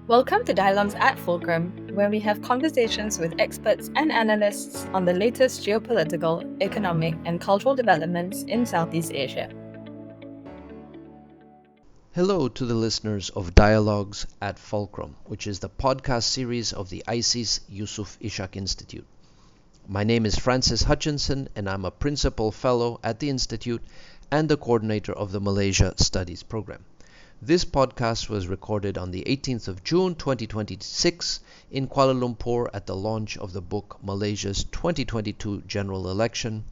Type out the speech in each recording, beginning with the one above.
Welcome to Dialogues at Fulcrum, where we have conversations with experts and analysts on the latest geopolitical, economic, and cultural developments in Southeast Asia. Hello to the listeners of Dialogues at Fulcrum, which is the podcast series of the ISIS Yusuf Ishak Institute. My name is Francis Hutchinson, and I'm a principal fellow at the Institute and the coordinator of the Malaysia Studies program. This podcast was recorded on the 18th of June 2026 in Kuala Lumpur at the launch of the book Malaysia's 2022 General Election,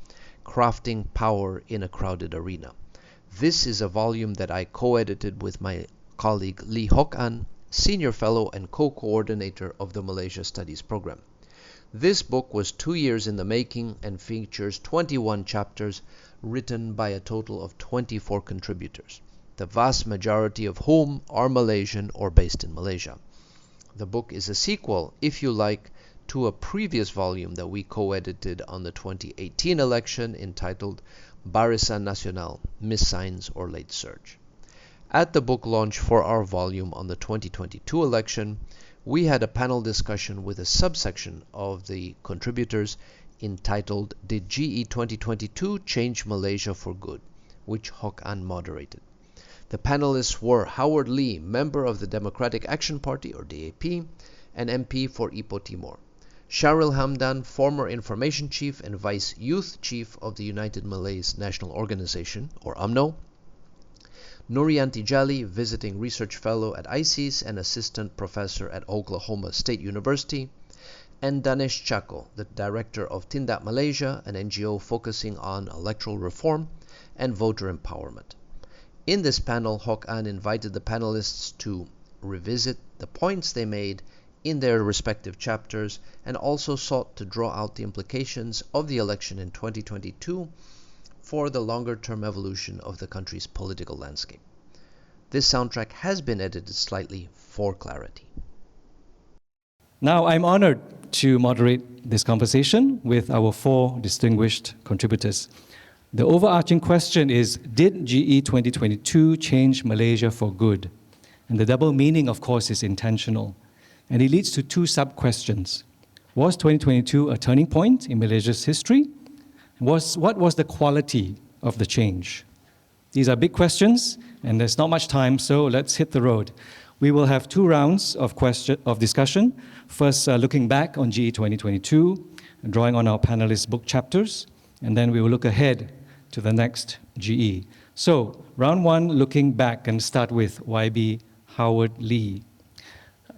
Crafting Power in a Crowded Arena. This is a volume that I co-edited with my colleague Lee Hwok Aun, senior fellow and co-coordinator of the Malaysia Studies program. This book was 2 years in the making and features 21 chapters written by a total of 24 contributors, the vast majority of whom are Malaysian or based in Malaysia. The book is a sequel, if you like, to a previous volume that we co-edited on the 2018 election entitled Barisan Nasional, Missigns or Late Surge. At the book launch for our volume on the 2022 election, we had a panel discussion with a subsection of the contributors entitled Did GE2022 Change Malaysia for Good?, which Hwok Aun moderated. The panelists were Howard Lee, member of the Democratic Action Party or DAP, and MP for Ipoh Timor; Shahril Hamdan, former Information Chief and Vice Youth Chief of the United Malays National Organization or UMNO; Nuurrianti Jalli, visiting research fellow at ISIS and assistant professor at Oklahoma State University; and Danesh Chacko, the director of Tindak Malaysia, an NGO focusing on electoral reform and voter empowerment. In this panel, Hwok Aun invited the panelists to revisit the points they made in their respective chapters and also sought to draw out the implications of the election in 2022 for the longer-term evolution of the country's political landscape. This soundtrack has been edited slightly for clarity. Now, I'm honored to moderate this conversation with our four distinguished contributors. The overarching question is, did GE2022 change Malaysia for good? And the double meaning, of course, is intentional. And it leads to two sub-questions. Was 2022 a turning point in Malaysia's history? What was the quality of the change? These are big questions, and there's not much time, so let's hit the road. We will have two rounds of discussion. First, looking back on GE 2022, drawing on our panelists' book chapters, and then we will look ahead to the next GE. So, round one, looking back, and start with YB Howard Lee.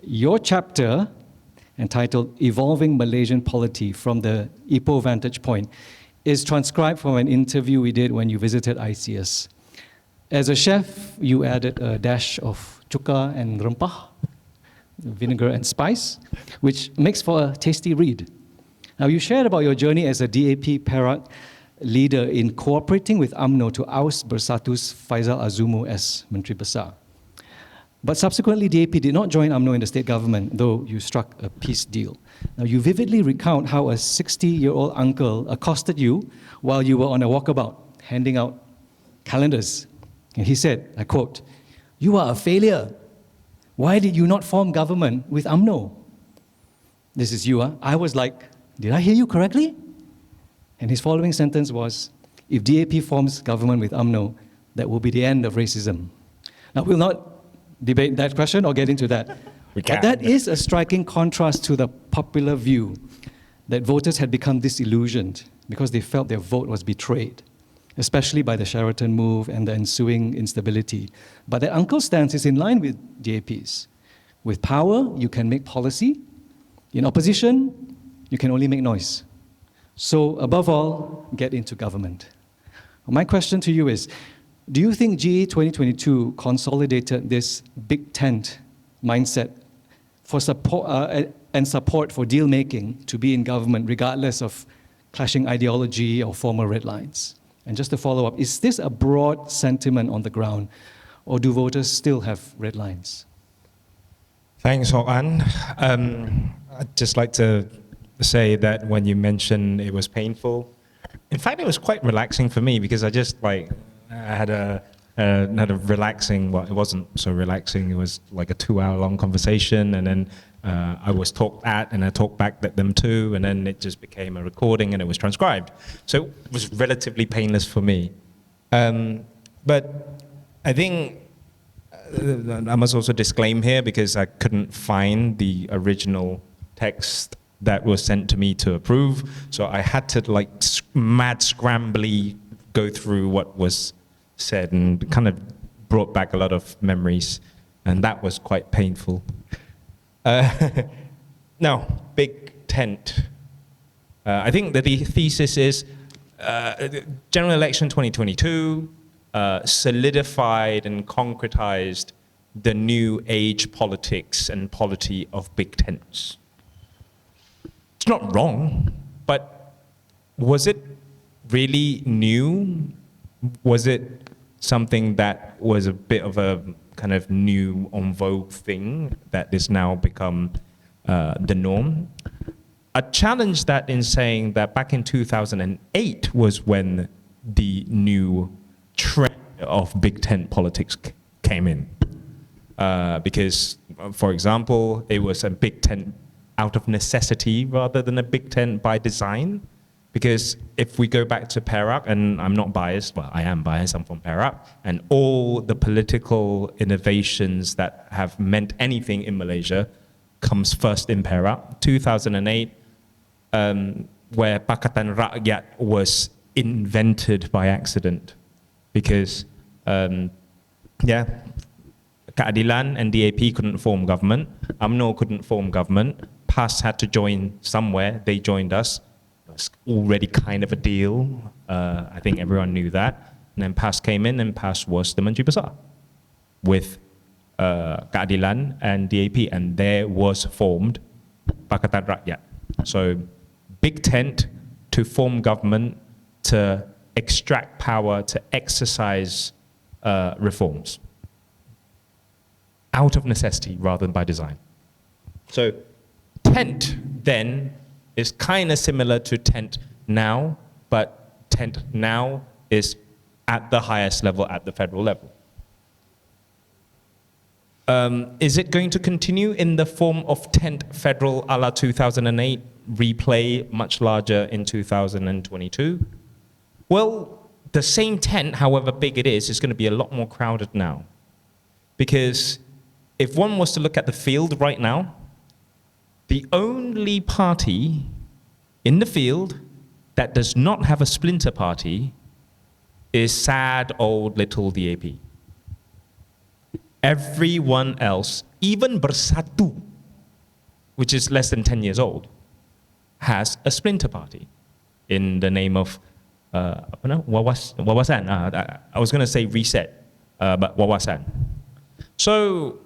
Your chapter, entitled Evolving Malaysian Polity from the Ipoh Vantage Point, is transcribed from an interview we did when you visited ICS. As a chef, you added a dash of cuka and rempah, vinegar and spice, which makes for a tasty read. Now, you shared about your journey as a DAP Perak leader in cooperating with UMNO to oust Bersatu's Faisal Azumu as Menteri Besar. But subsequently, DAP did not join UMNO in the state government, though you struck a peace deal. Now, you vividly recount how a 60-year-old uncle accosted you while you were on a walkabout, handing out calendars. And he said, I quote, "You are a failure. Why did you not form government with UMNO?" This is you, huh? I was like, did I hear you correctly? And his following sentence was, if DAP forms government with UMNO, that will be the end of racism. Now, we'll not debate that question or get into that. But that is a striking contrast to the popular view that voters had become disillusioned because they felt their vote was betrayed, especially by the Sheraton move and the ensuing instability. But that uncle's stance is in line with DAP's. With power, you can make policy. In opposition, you can only make noise. So, above all, get into government. My question to you is, do you think GE 2022 consolidated this big tent mindset for support for deal-making to be in government, regardless of clashing ideology or former red lines? And just to follow up, is this a broad sentiment on the ground, or do voters still have red lines? Thanks, Hwok Aun. I'd just like to say that when you mentioned it was painful, in fact, it was quite relaxing for me because I had a had a relaxing, well, it wasn't so relaxing, it was like a 2-hour-long conversation, and then I was talked at, and I talked back at them too, and then it just became a recording, and it was transcribed. So it was relatively painless for me. But I think I must also disclaim here, because I couldn't find the original text that was sent to me to approve, so I had to like mad scrambly go through what was said, and kind of brought back a lot of memories, and that was quite painful. Now, big tent. I think that the thesis is general election 2022 solidified and concretized the new age politics and polity of big tents. It's not wrong, but was it really new? Was it something that was a bit of a kind of new en vogue thing that is now become the norm? I challenge that in saying that back in 2008 was when the new trend of big tent politics came in. Because, for example, it was a big tent out of necessity rather than a big tent by design. Because if we go back to Perak, and I'm not biased, well, I am biased, I'm from Perak, and all the political innovations that have meant anything in Malaysia comes first in Perak. 2008, where Pakatan Rakyat was invented by accident. Because, Keadilan and DAP couldn't form government, UMNO couldn't form government, PAS had to join somewhere, they joined us. It was already kind of a deal, I think everyone knew that. And then PAS came in, and PAS was the Menteri Besar with Keadilan and DAP, and there was formed Pakatan Rakyat. So big tent to form government, to extract power, to exercise reforms. Out of necessity rather than by design. So tent then is kind of similar to tent now, but tent now is at the highest level, at the federal level. Is it going to continue in the form of tent federal a la 2008, replay much larger in 2022? Well, the same tent, however big it is going to be a lot more crowded now. Because if one was to look at the field right now, the only party in the field that does not have a splinter party is sad old little DAP. Everyone else, even Bersatu, which is less than 10 years old, has a splinter party in the name of Wawasan. I was going to say reset, but Wawasan. So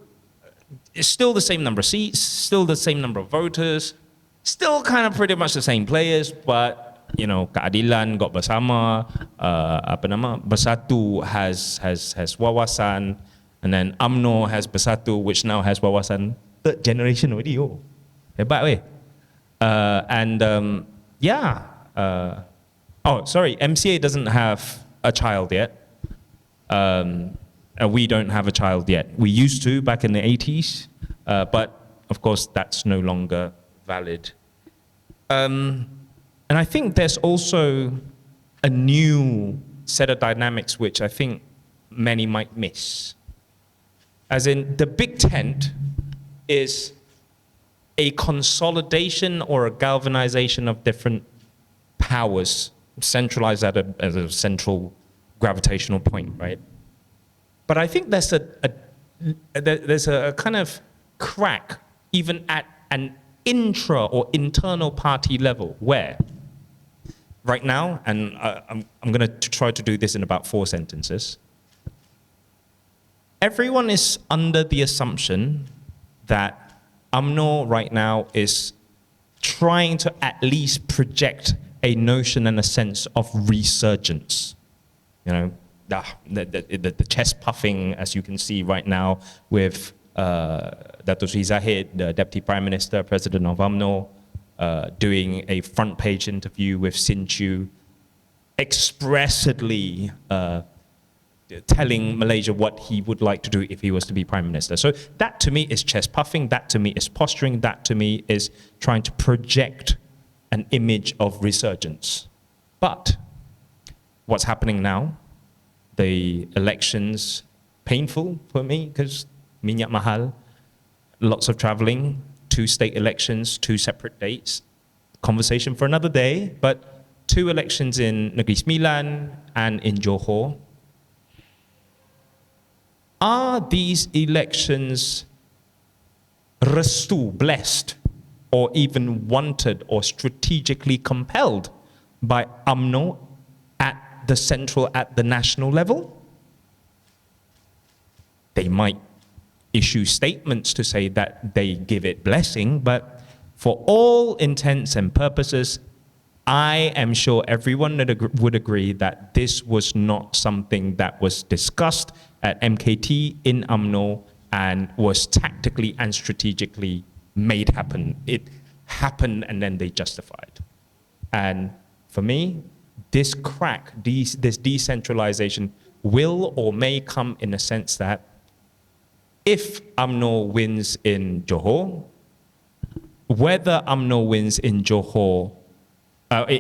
it's still the same number of seats, still the same number of voters, still kind of pretty much the same players, but you know, Keadilan got Bersama, Bersatu has Wawasan, and then UMNO has Bersatu, which now has Wawasan. Third generation already, oh. Hebat weh. MCA doesn't have a child yet. We don't have a child yet. We used to back in the 80s, but of course that's no longer valid. And I think there's also a new set of dynamics which I think many might miss. As in, the big tent is a consolidation or a galvanization of different powers, centralized at a central gravitational point, right? But I think there's a kind of crack even at an intra or internal party level where right now, and I'm going to try to do this in about 4 sentences, everyone is under the assumption that UMNO right now is trying to at least project a notion and a sense of resurgence. You know, the chest puffing, as you can see right now, with Dato' Sri Zahid, the Deputy Prime Minister, President of UMNO, doing a front page interview with Sin Chew, expressly telling Malaysia what he would like to do if he was to be prime minister. So that to me is chest puffing, that to me is posturing, that to me is trying to project an image of resurgence. But what's happening now, the elections, painful for me because minyak mahal, lots of traveling, 2 state elections, 2 separate dates, conversation for another day, but 2 elections in Negeri Sembilan and in Johor. Are these elections restu, blessed, or even wanted or strategically compelled by UMNO at the central, at the national level? They might issue statements to say that they give it blessing, but for all intents and purposes, I am sure everyone would agree that this was not something that was discussed at MKT in UMNO and was tactically and strategically made happen. It happened and then they justified. And for me, this crack, this decentralization will or may come in a sense that if UMNO wins in Johor, whether UMNO wins in Johor,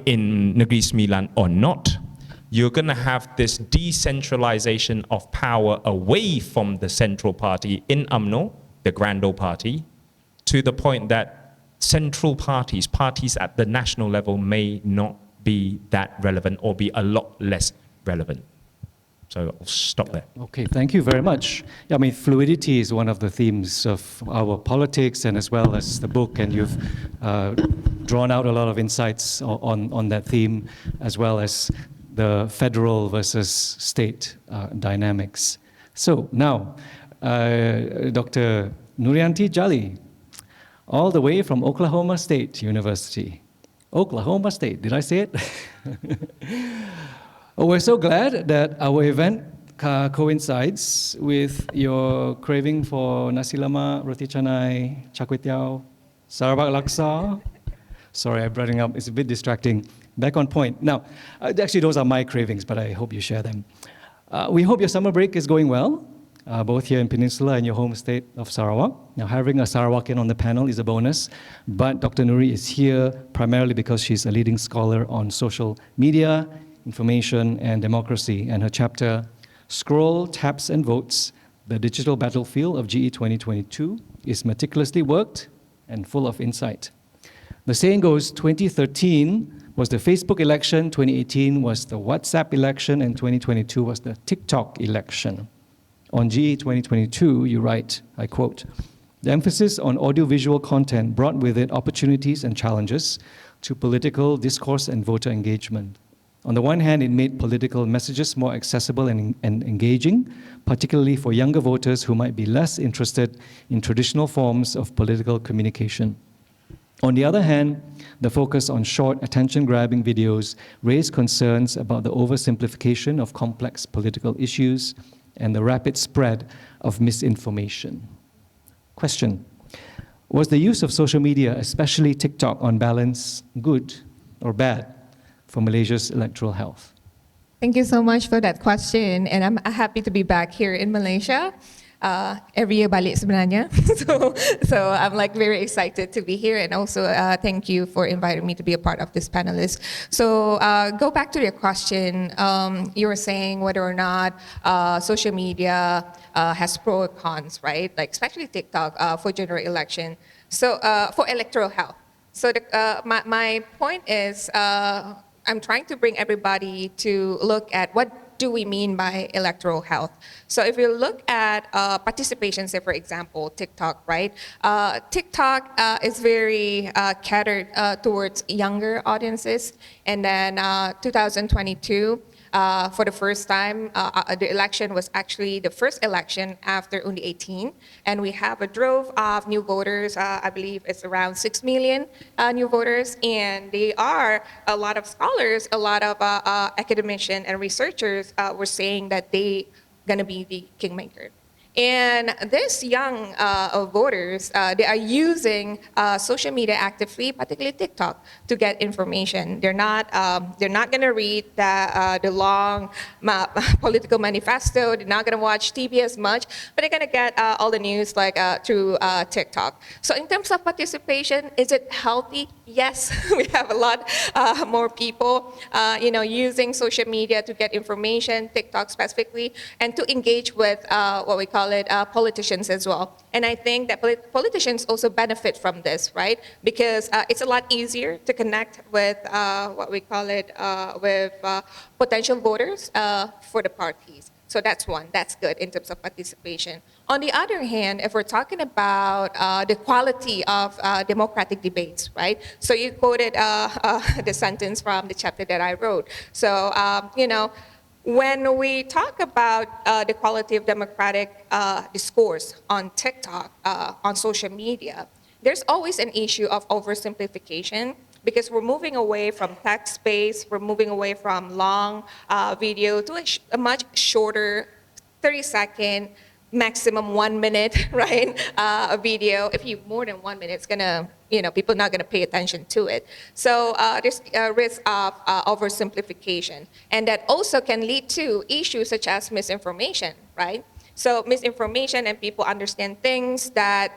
in Negeri Sembilan or not, you're going to have this decentralization of power away from the central party in UMNO, the grand old party, to the point that central parties, parties at the national level may not be that relevant or be a lot less relevant. So I'll stop there. Okay, thank you very much. I mean, fluidity is one of the themes of our politics and as well as the book, and you've drawn out a lot of insights on that theme, as well as the federal versus state dynamics. So now, Dr. Nuurrianti Jalli, all the way from Oklahoma State University. Oklahoma State, did I say it? Oh, we're so glad that our event coincides with your craving for nasi lemak, roti canai, char kway teow, Sarawak laksa. Sorry, I'm running up. It's a bit distracting. Back on point. Now, actually, those are my cravings, but I hope you share them. We hope your summer break is going well, both here in Peninsula and your home state of Sarawak. Now, having a Sarawakian on the panel is a bonus, but Dr. Nuri is here primarily because she's a leading scholar on social media, information, and democracy, and her chapter, Scroll, Taps, and Votes, The Digital Battlefield of GE 2022, is meticulously worked and full of insight. The saying goes, 2013 was the Facebook election, 2018 was the WhatsApp election, and 2022 was the TikTok election. On GE 2022, you write, I quote, "The emphasis on audiovisual content brought with it opportunities and challenges to political discourse and voter engagement. On the one hand, it made political messages more accessible and engaging, particularly for younger voters who might be less interested in traditional forms of political communication. On the other hand, the focus on short, attention-grabbing videos raised concerns about the oversimplification of complex political issues and the rapid spread of misinformation." Question: was the use of social media, especially TikTok, on balance, good or bad for Malaysia's electoral health? Thank you so much for that question, and I'm happy to be back here in Malaysia. Every year balik sebenarnya, so I'm like very excited to be here, and also thank you for inviting me to be a part of this panelist. So go back to your question. You were saying whether or not social media has pro or cons, right? Like especially TikTok for general election. So for electoral health. So my point is. I'm trying to bring everybody to look at what do we mean by electoral health. So if you look at participation, say for example, TikTok, right? TikTok is very catered towards younger audiences. And then 2022, for the first time, the election was actually the first election after Undi 18. And we have a drove of new voters. I believe it's around 6 million new voters. And they are a lot of scholars, a lot of academicians and researchers were saying that they going to be the kingmaker. And these young voters, they are using social media actively, particularly TikTok, to get information. They're not going to read the long political manifesto. They're not going to watch TV as much, but they're going to get all the news like through TikTok. So in terms of participation, is it healthy? Yes, we have a lot more people, using social media to get information, TikTok specifically, and to engage with what we call politicians as well. And I think that politicians also benefit from this, right? Because it's a lot easier to connect with with potential voters for the parties. So that's one, that's good in terms of participation. On the other hand, if we're talking about the quality of democratic debates, right? So you quoted the sentence from the chapter that I wrote. So, when we talk about the quality of democratic discourse on TikTok, on social media, there's always an issue of oversimplification because we're moving away from text-based, we're moving away from long video to a much shorter 30-second, maximum 1 minute, right? A video. If you more than 1 minute, it's gonna, people are not gonna pay attention to it. So there's a risk of oversimplification. And that also can lead to issues such as misinformation, right? So misinformation and people understand things that,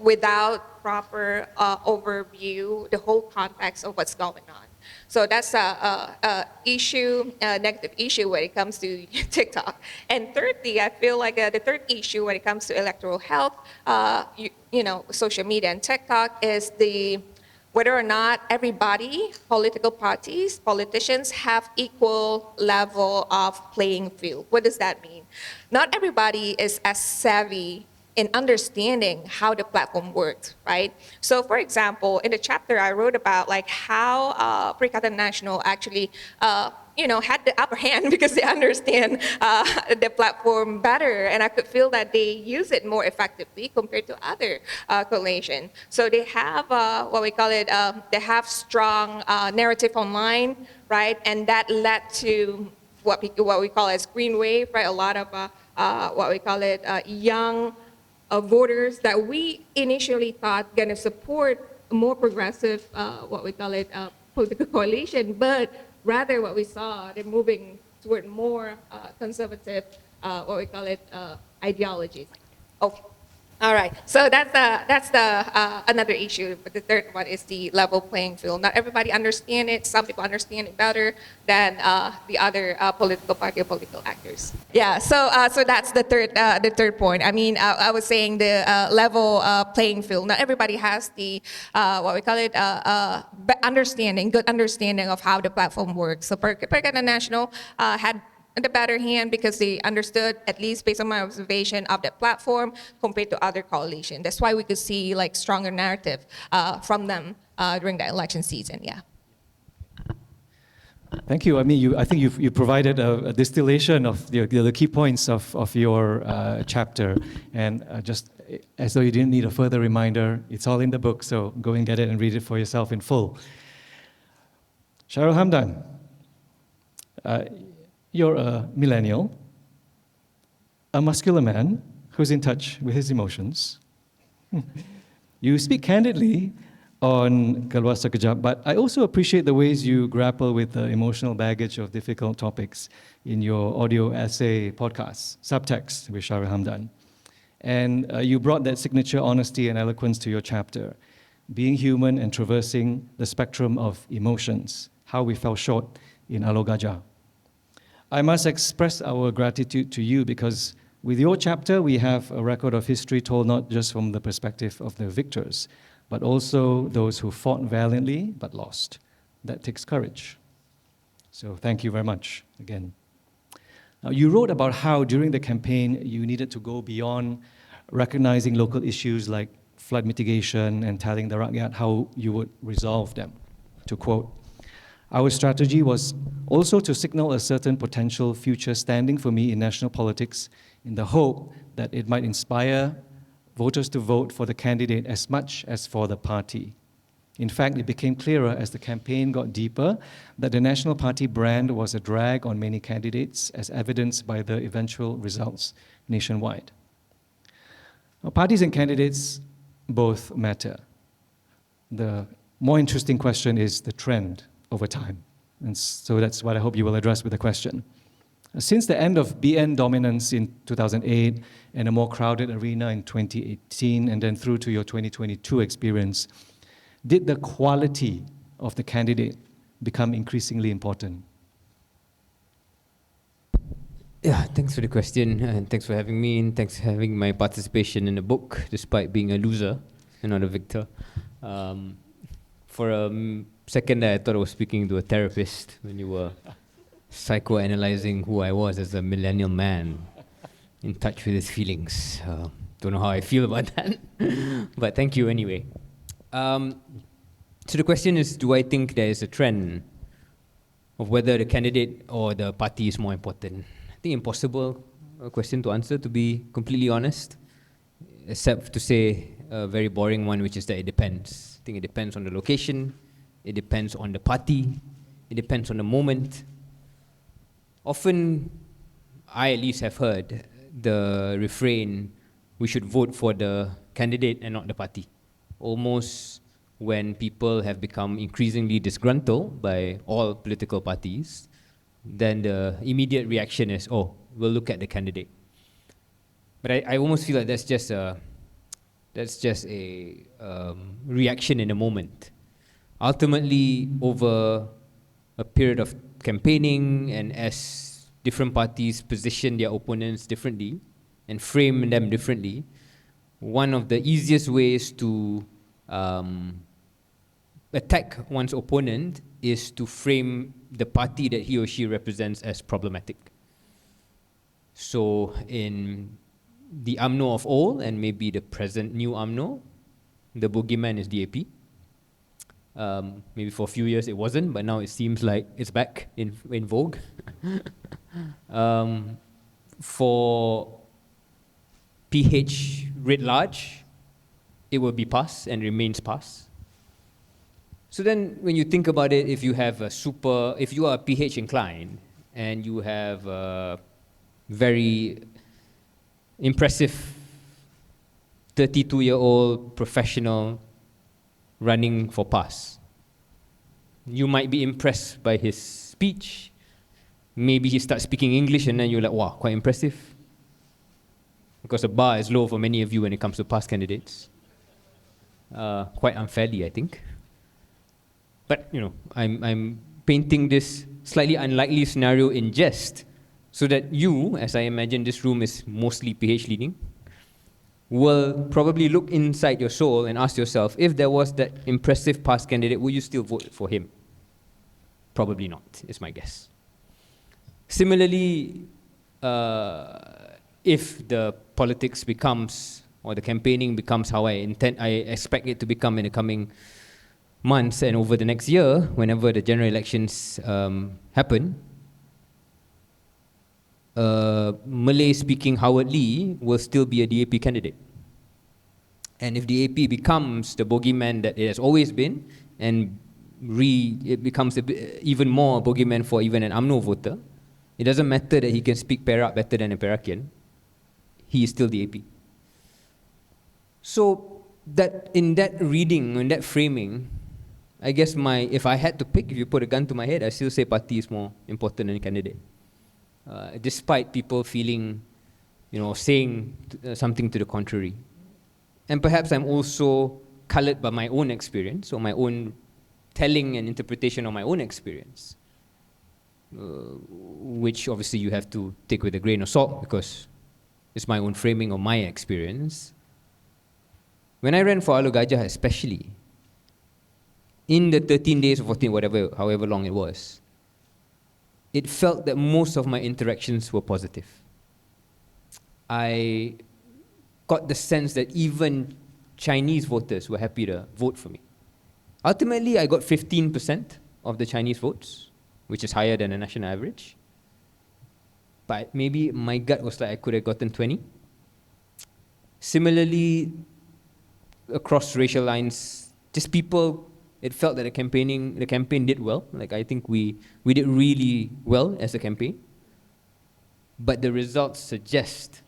without proper overview, the whole context of what's going on. So that's a negative issue when it comes to TikTok. And thirdly, I feel like the third issue when it comes to electoral health, social media and TikTok is whether or not everybody, political parties, politicians have equal level of playing field. What does that mean? Not everybody is as savvy in understanding how the platform works, right? So for example, in the chapter I wrote about like how Perikatan Nasional actually had the upper hand because they understand the platform better, and I could feel that they use it more effectively compared to other coalition. So they have they have strong narrative online, right? And that led to what we call as green wave, right? A lot of young voters that we initially thought going to support a more progressive, political coalition, but rather what we saw, they're moving toward more conservative, ideologies. Okay. All right, so that's another issue. But the third one is the level playing field. Not everybody understands it. Some people understand it better than the other political party or political actors. Yeah, so that's the third point. I mean, I was saying the level playing field. Not everybody has the good understanding of how the platform works. So Perikatan Nasional had the better hand because they understood, at least based on my observation of that platform, compared to other coalition. That's why we could see like stronger narrative from them during the election season. Yeah. Thank you. I mean, I think you provided a distillation of the key points of your chapter, and just as though you didn't need a further reminder, it's all in the book. So go and get it and read it for yourself in full. Shahril Hamdan. You're a millennial, a muscular man who's in touch with his emotions. You speak candidly on Keluar Sekejap, but I also appreciate the ways you grapple with the emotional baggage of difficult topics in your audio essay podcast, Subtext, with Shahril Hamdan. And you brought that signature honesty and eloquence to your chapter, being human and traversing the spectrum of emotions, how we fell short in Alo Gajah. I must express our gratitude to you because with your chapter, we have a record of history told not just from the perspective of the victors, but also those who fought valiantly but lost. That takes courage. So thank you very much again. Now, you wrote about how during the campaign you needed to go beyond recognizing local issues like flood mitigation and telling the rakyat how you would resolve them. To quote, "Our strategy was also to signal a certain potential future standing for me in national politics in the hope that it might inspire voters to vote for the candidate as much as for the party. In fact, it became clearer as the campaign got deeper that the National Party brand was a drag on many candidates, as evidenced by the eventual results nationwide. Parties and candidates both matter. The more interesting question is the trend over time. And so that's what I hope you will address with the question. Since the end of BN dominance in 2008 and a more crowded arena in 2018 and then through to your 2022 experience, did the quality of the candidate become increasingly important? Yeah, thanks for the question, and thanks for having me, and thanks for having my participation in the book, despite being a loser and not a victor. For a second there, I thought I was speaking to a therapist when you were psychoanalyzing who I was as a millennial man in touch with his feelings. Don't know how I feel about that, but thank you anyway. So the question is, do I think there is a trend of whether the candidate or the party is more important? I think impossible question to answer, to be completely honest, except to say a very boring one, which is that it depends. I think it depends on the location, it depends on the party, it depends on the moment. Often, I at least have heard the refrain, we should vote for the candidate and not the party. Almost when people have become increasingly disgruntled by all political parties, then the immediate reaction is, oh, we'll look at the candidate. But I almost feel like that's just a reaction in a moment. Ultimately, over a period of campaigning and as different parties position their opponents differently and frame them differently, one of the easiest ways to attack one's opponent is to frame the party that he or she represents as problematic. So in the UMNO of old, and maybe the present new UMNO, the boogeyman is DAP. Maybe for a few years it wasn't, but now it seems like it's back in vogue. For PH writ large, it will be PAS and remains PAS. So then when you think about it, if you are PH inclined and you have a very impressive 32-year-old professional running for PAS, you might be impressed by his speech. Maybe he starts speaking English and then you're like, wow, quite impressive. Because the bar is low for many of you when it comes to PAS candidates. Quite unfairly, I think. But I'm painting this slightly unlikely scenario in jest, so that you, as I imagine this room is mostly PH leading, will probably look inside your soul and ask yourself, if there was that impressive PAS candidate, would you still vote for him? Probably not, is my guess. Similarly, if the politics becomes, or the campaigning becomes how I expect it to become in the coming months and over the next year, whenever the general elections happen, Malay-speaking Howard Lee will still be a DAP candidate. And if DAP becomes the bogeyman that it has always been, and it becomes even more bogeyman for even an UMNO voter, it doesn't matter that he can speak Perak better than a Perakian, he is still DAP. So that in that reading, in that framing, I guess if I had to pick, if you put a gun to my head, I still say party is more important than candidate. Despite people feeling, saying something to the contrary. And perhaps I'm also colored by my own experience, or my own telling and interpretation of my own experience, which obviously you have to take with a grain of salt because it's my own framing of my experience. When I ran for Alor Gajah especially, in the 13 days or 14, however long it was, it felt that most of my interactions were positive. I got the sense that even Chinese voters were happy to vote for me. Ultimately, I got 15% of the Chinese votes, which is higher than the national average. But maybe my gut was like I could have gotten 20. Similarly, across racial lines, just people, it felt that the campaign did well. Like I think we did really well as a campaign. But the results suggest,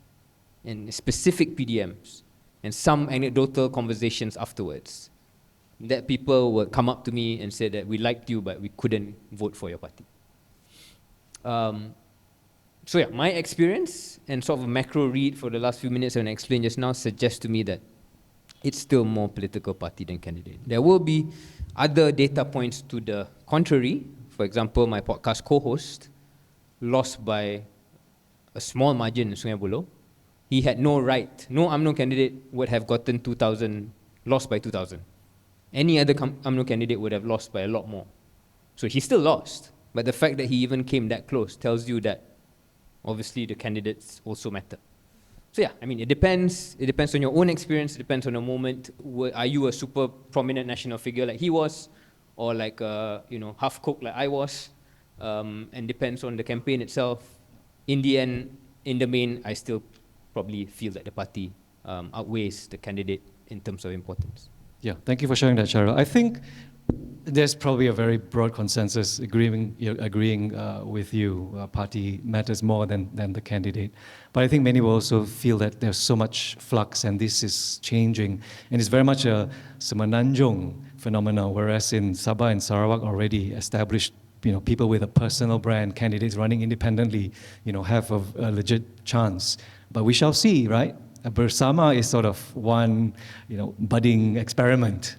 in specific PDMs, and some anecdotal conversations afterwards, that people would come up to me and say that we liked you, but we couldn't vote for your party. So yeah, my experience and sort of a macro read for the last few minutes and I explained just now suggests to me that it's still more political party than candidate. There will be other data points to the contrary. For example, my podcast co-host lost by a small margin in Sungai Buloh. He had no right, no UMNO candidate would have gotten 2,000, lost by 2,000. Any other UMNO candidate would have lost by a lot more. So he still lost, but the fact that he even came that close tells you that obviously the candidates also matter. So yeah, I mean, it depends on your own experience, it depends on the moment. Are you a super prominent national figure like he was, or like half-cooked like I was, and depends on the campaign itself. In the end, in the main, I still probably feel that the party outweighs the candidate in terms of importance. Yeah, thank you for sharing that, Shahril. I think there's probably a very broad consensus agreeing with you. Party matters more than the candidate. But I think many will also feel that there's so much flux and this is changing. And it's very much a Semenanjung phenomenon, whereas in Sabah and Sarawak already established people with a personal brand, candidates running independently, have a legit chance. But we shall see, right? Bersama is sort of one, budding experiment.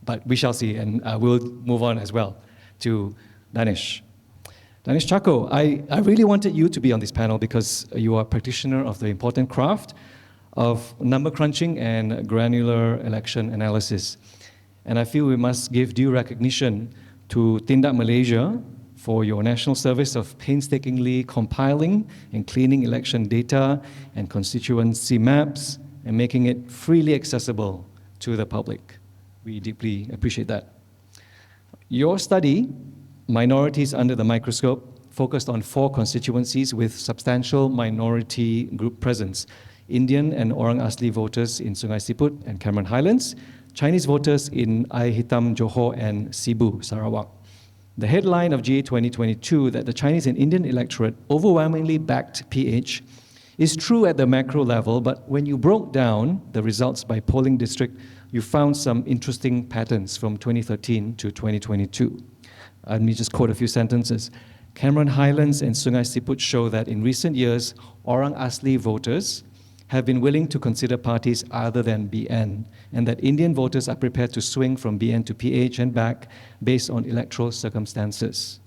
But we shall see, and we'll move on as well to Danesh. Danesh Chacko, I really wanted you to be on this panel because you are a practitioner of the important craft of number crunching and granular election analysis. And I feel we must give due recognition to Tindak Malaysia for your national service of painstakingly compiling and cleaning election data and constituency maps and making it freely accessible to the public. We deeply appreciate that. Your study, Minorities Under the Microscope, focused on 4 constituencies with substantial minority group presence: Indian and Orang Asli voters in Sungai Siput and Cameron Highlands, Chinese voters in Air Hitam, Johor, and Cebu, Sarawak. The headline of GE2022 that the Chinese and Indian electorate overwhelmingly backed PH is true at the macro level, but when you broke down the results by polling district, you found some interesting patterns from 2013 to 2022. Let me just quote a few sentences. Cameron Highlands and Sungai Siput show that in recent years, Orang Asli voters have been willing to consider parties other than BN, and that Indian voters are prepared to swing from BN to PH and back based on electoral circumstances.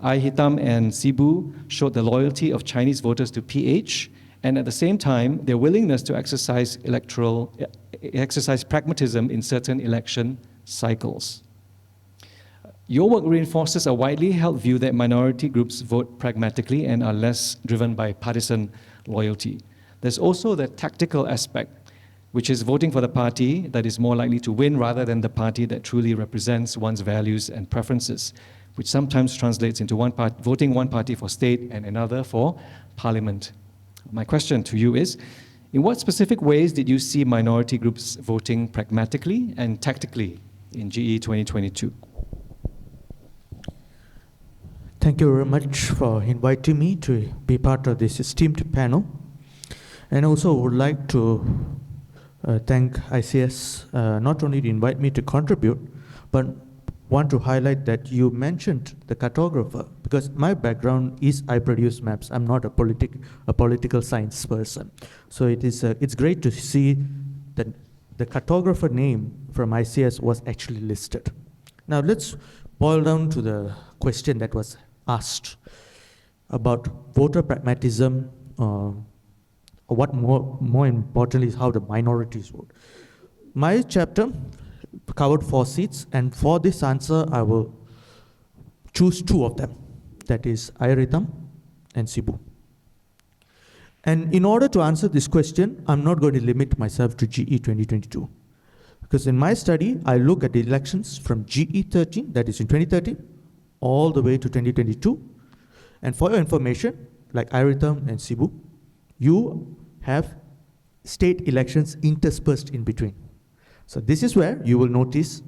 Air Hitam and Cebu showed the loyalty of Chinese voters to PH, and at the same time, their willingness to exercise pragmatism in certain election cycles. Your work reinforces a widely held view that minority groups vote pragmatically and are less driven by partisan loyalty. There's also the tactical aspect, which is voting for the party that is more likely to win rather than the party that truly represents one's values and preferences, which sometimes translates into voting one party for state and another for parliament. My question to you is, in what specific ways did you see minority groups voting pragmatically and tactically in GE 2022? Thank you very much for inviting me to be part of this esteemed panel. And also would like to thank ICS not only to invite me to contribute, but want to highlight that you mentioned the cartographer, because my background is I produce maps. I'm not a political science person. So it's great to see that the cartographer name from ICS was actually listed. Now let's boil down to the question that was asked about voter pragmatism, what more importantly is how the minorities vote. My chapter covered 4 seats, and for this answer, I will choose 2 of them. That is Air Hitam and Cebu. And in order to answer this question, I'm not going to limit myself to GE 2022. Because in my study, I look at the elections from GE 13, that is in 2013, all the way to 2022. And for your information, like Air Hitam and Cebu, you have state elections interspersed in between. So this is where you will notice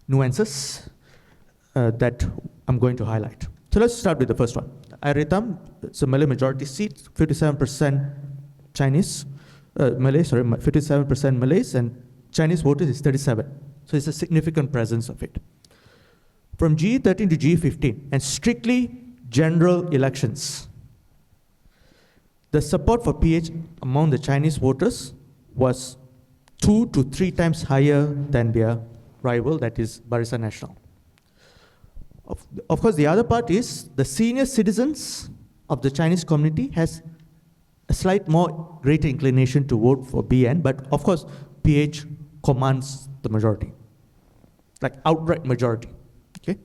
nuances that I'm going to highlight. So let's start with the first one. Air Hitam, it's a Malay majority seat, 57% Chinese, Malay, 57% Malays, and Chinese voters is 37. So it's a significant presence of it. From GE13 to GE15, and strictly general elections, the support for PH among the Chinese voters was 2 to 3 times higher than their rival, that is Barisan Nasional. Of course, the other part is the senior citizens of the Chinese community has a slight more greater inclination to vote for BN, but of course, PH commands the majority, like outright majority, okay?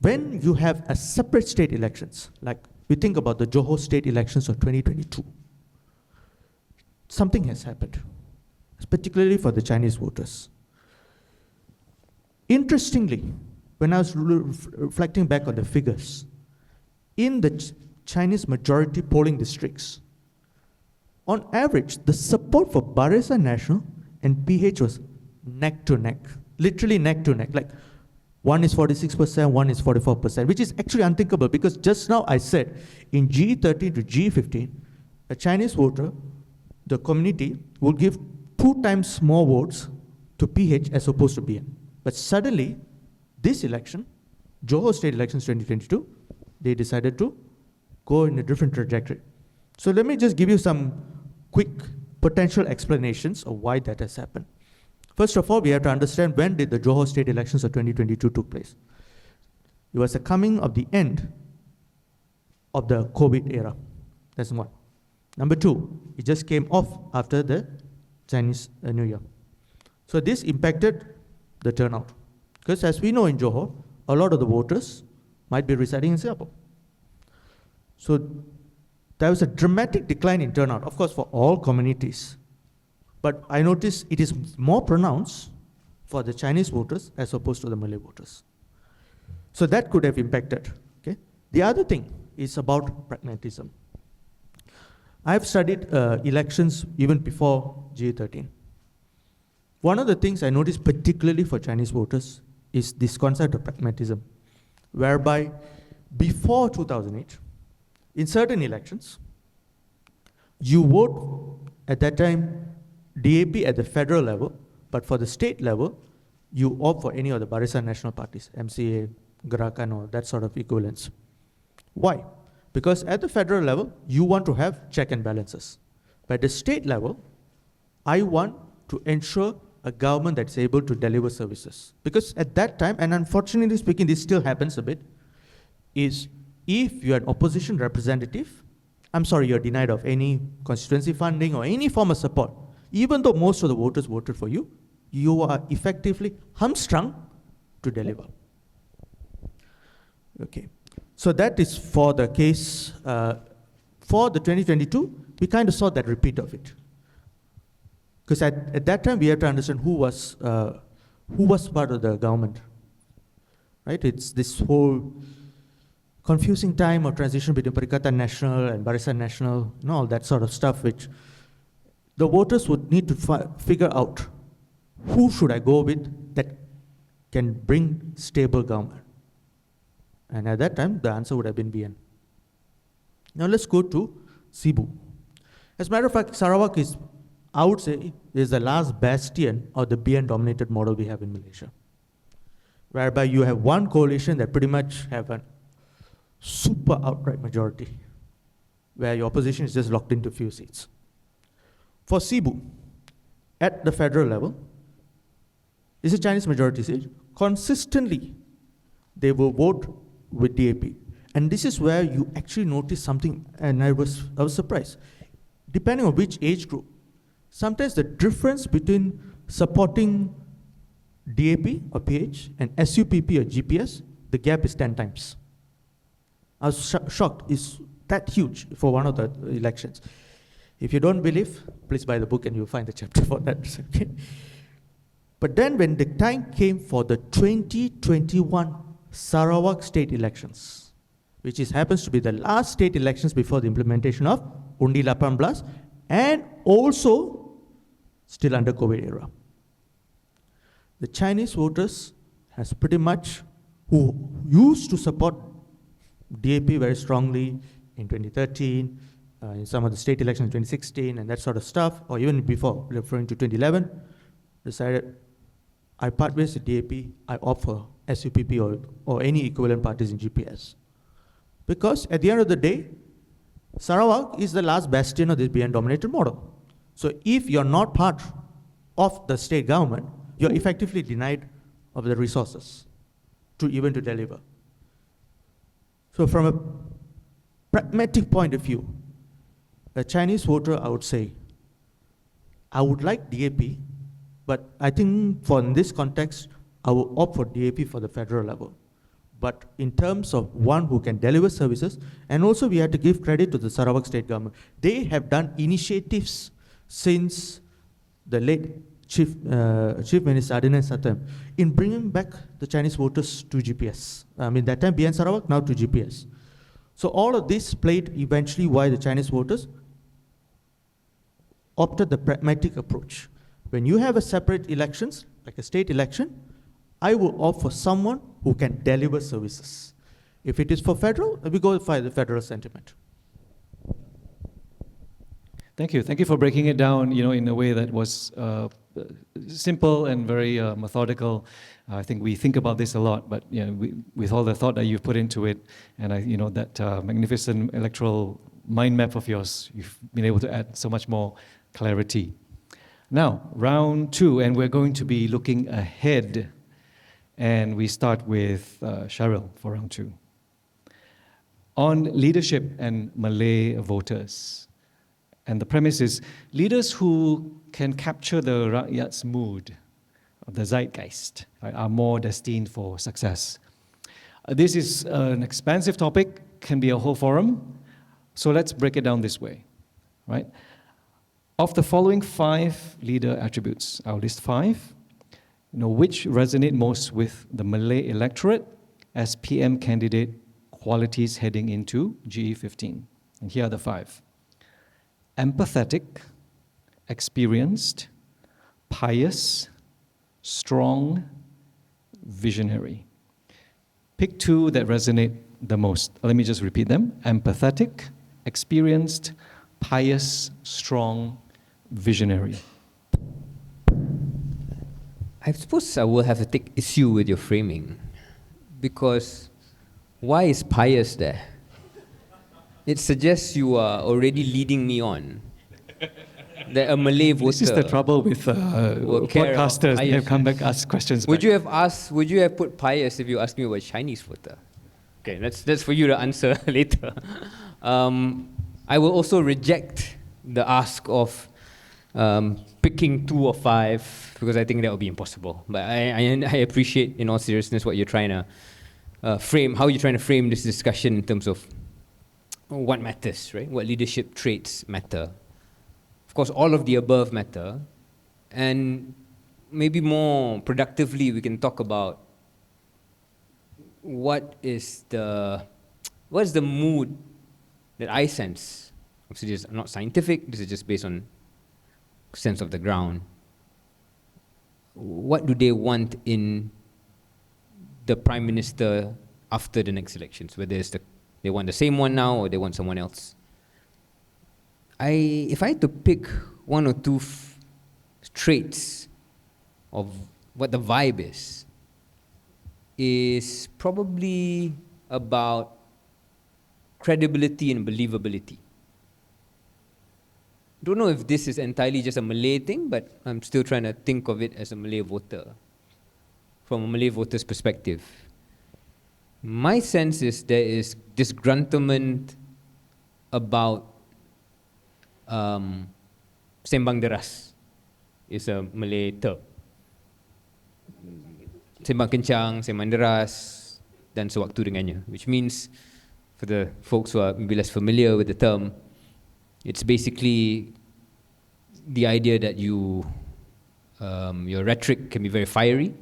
When you have a separate state elections, like we think about the Johor state elections of 2022, something has happened, particularly for the Chinese voters. Interestingly, when I was reflecting back on the figures, in the Chinese majority polling districts, on average, the support for Barisan Nasional and PH was neck to neck, literally neck to neck. Like one is 46%, one is 44%, which is actually unthinkable because just now I said in G13 to G15, a Chinese voter, the community will give 2 times more votes to PH as opposed to BN. But suddenly, this election, Johor state elections 2022, they decided to go in a different trajectory. So let me just give you some quick potential explanations of why that has happened. First of all, we have to understand when did the Johor state elections of 2022 took place. It was the coming of the end of the COVID era. That's one. Number two, it just came off after the Chinese New Year. So this impacted the turnout. Because as we know in Johor, a lot of the voters might be residing in Singapore. So there was a dramatic decline in turnout, of course, for all communities. But I noticed it is more pronounced for the Chinese voters as opposed to the Malay voters. So that could have impacted. Okay? The other thing is about pragmatism. I've studied elections even before G13. One of the things I noticed particularly for Chinese voters is this concept of pragmatism, whereby before 2008, in certain elections, you vote at that time DAP at the federal level, but for the state level, you opt for any of the Barisan Nasional parties, MCA, Gerakan, or that sort of equivalence. Why? Because at the federal level, you want to have check and balances. But at the state level, I want to ensure a government that's able to deliver services. Because at that time, and unfortunately speaking, this still happens a bit, is if you're an opposition representative, I'm sorry, you're denied of any constituency funding or any form of support. Even though most of the voters voted for you, you are effectively hamstrung to deliver. Okay. So that is for the case, for the 2022, we kind of saw that repeat of it. Because at that time, we have to understand who was part of the government, right? It's this whole confusing time of transition between Perikatan Nasional and Barisan Nasional, all that sort of stuff, which the voters would need to figure out who should I go with that can bring stable government. And at that time, the answer would have been BN. Now let's go to Cebu. As a matter of fact, Sarawak is, I would say, is the last bastion of the BN-dominated model we have in Malaysia, whereby you have one coalition that pretty much have a super outright majority, where your opposition is just locked into few seats. For Cebu, at the federal level, it's a Chinese majority seat. Consistently, they will vote with DAP. And this is where you actually notice something, and I was surprised. Depending on which age group, sometimes the difference between supporting DAP or PH and SUPP or GPS, the gap is 10 times. I was shocked. It's that huge for one of the elections. If you don't believe, please buy the book and you'll find the chapter for that. Okay. But then when the time came for the 2021 Sarawak state elections, which happens to be the last state elections before the implementation of Undi 18, and also still under COVID era. The Chinese voters has pretty much, who used to support DAP very strongly in 2013, in some of the state elections in 2016 and that sort of stuff, or even before, referring to 2011, decided I part ways with DAP, I opt for SUPP or any equivalent parties in GPS. Because at the end of the day, Sarawak is the last bastion of this BN-dominated model. So if you're not part of the state government, you're effectively denied of the resources to even to deliver. So from a pragmatic point of view, a Chinese voter, I would say, I would like DAP, but I think for in this context, I will opt for DAP for the federal level. But in terms of one who can deliver services, and also we have to give credit to the Sarawak state government. They have done initiatives since the late Chief Minister Danesh Chacko in bringing back the Chinese voters to GPS. I mean, that time BN Sarawak, now to GPS. So all of this played eventually why the Chinese voters opted the pragmatic approach. When you have a separate elections, like a state election, I will opt for someone who can deliver services. If it is for federal, we go for the federal sentiment. Thank you. Thank you for breaking it down, in a way that was simple and very methodical. I think we think about this a lot, but with all the thought that you've put into it, and that magnificent electoral mind map of yours, you've been able to add so much more clarity. Now, round 2, and we're going to be looking ahead, and we start with Shahril for round 2. On leadership and Malay voters. And the premise is leaders who can capture the rakyat's mood, the zeitgeist, right, are more destined for success. This is an expansive topic, can be a whole forum. So let's break it down this way, right? Of the following 5 leader attributes, I'll list 5, which resonate most with the Malay electorate as PM candidate qualities heading into GE15. And here are the 5. Empathetic, experienced, pious, strong, visionary. Pick 2 that resonate the most. Let me just repeat them. Empathetic, experienced, pious, strong, visionary. I suppose I will have to take issue with your framing, because why is pious there? It suggests you are already leading me on. That a Malay voter. This is the trouble with podcasters. They have come back ask questions. Would you have put pious if you asked me about Chinese voter? Okay, that's for you to answer later. I will also reject the ask of picking 2 or 5, because I think that would be impossible. But I appreciate, in all seriousness, what you're trying to frame, how you're trying to frame this discussion in terms of what matters, right? What leadership traits matter. Of course, all of the above matter. And maybe more productively, we can talk about what is the mood that I sense. Obviously, this is not scientific. This is just based on sense of the ground. What do they want in the Prime Minister after the next elections? Whether it's they want the same one now or they want someone else. If I had to pick 1 or 2 traits of what the vibe is probably about credibility and believability. Don't know if this is entirely just a Malay thing, but I'm still trying to think of it as a Malay voter, from a Malay voter's perspective. My sense is there is disgruntlement about sembang deras. Is a Malay term. Sembang kencang, sembang deras, dan sewaktu dengannya, which means, for the folks who are maybe less familiar with the term, it's basically the idea that your rhetoric can be very fiery.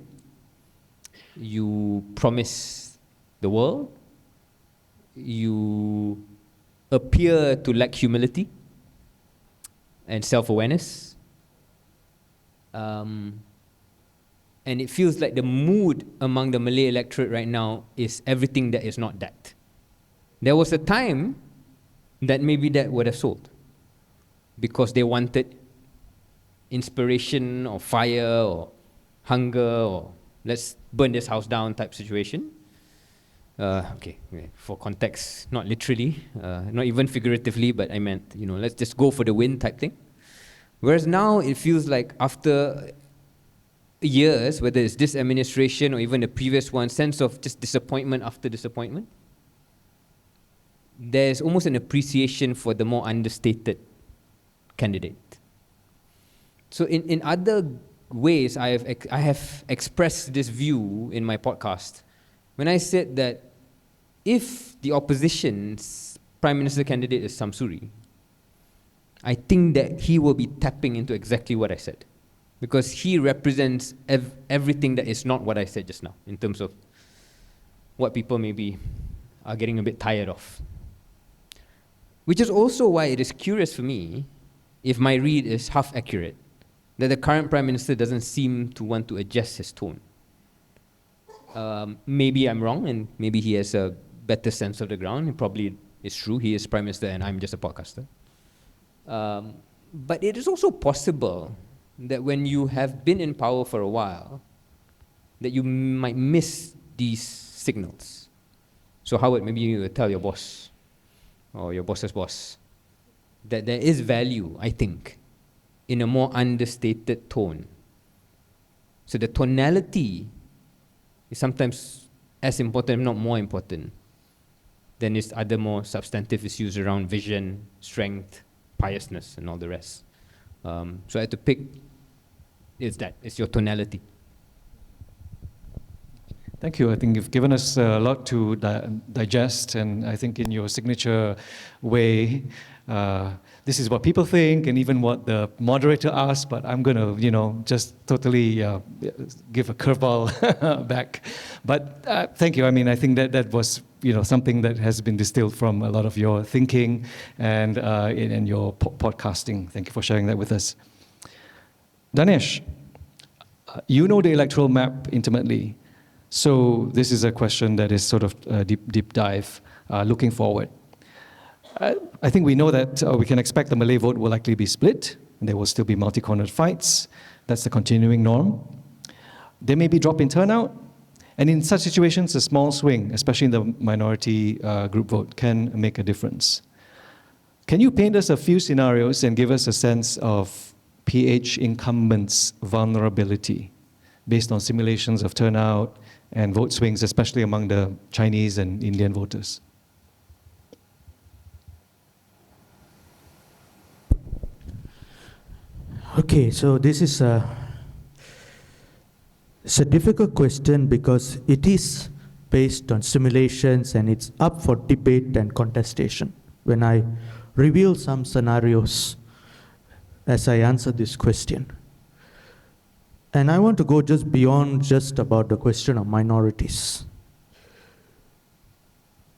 You promise the world. You appear to lack humility and self-awareness. And it feels like the mood among the Malay electorate right now is everything that is not that. There was a time that maybe that would have sold because they wanted inspiration or fire or hunger or let's burn this house down type situation. Okay, for context, not literally, not even figuratively, but I meant, let's just go for the win type thing. Whereas now it feels like after years, whether it's this administration or even the previous one, sense of just disappointment after disappointment, there's almost an appreciation for the more understated candidate. So in other ways, I have expressed this view in my podcast when I said that if the opposition's Prime Minister candidate is Samsuri, I think that he will be tapping into exactly what I said, because he represents everything that is not what I said just now in terms of what people maybe are getting a bit tired of. Which is also why it is curious for me, if my read is half accurate, that the current Prime Minister doesn't seem to want to adjust his tone. Maybe I'm wrong, and maybe he has a better sense of the ground. It probably is true. He is Prime Minister and I'm just a podcaster. But it is also possible that when you have been in power for a while, that you might miss these signals. So Howard, maybe you tell your boss, or your boss's boss, that there is value, I think, in a more understated tone. So the tonality is sometimes as important, if not more important, than its other more substantive issues around vision, strength, piousness, and all the rest. So I had to pick, it's your tonality. Thank you. I think you've given us a lot to digest, and I think in your signature way, this is what people think, and even what the moderator asked. But I'm going to, just totally give a curveball back. But thank you. I mean, I think that was, something that has been distilled from a lot of your thinking and in your podcasting. Thank you for sharing that with us. Danesh, you know the electoral map intimately. So this is a question that is sort of a deep dive, looking forward. I think we know that we can expect the Malay vote will likely be split, and there will still be multi-cornered fights. That's the continuing norm. There may be drop in turnout, and in such situations, a small swing, especially in the minority group vote, can make a difference. Can you paint us a few scenarios and give us a sense of PH incumbents' vulnerability based on simulations of turnout and vote swings, especially among the Chinese and Indian voters? Okay, so this is it's a difficult question because it is based on simulations and it's up for debate and contestation. When I reveal some scenarios as I answer this question, and I want to go just beyond just about the question of minorities.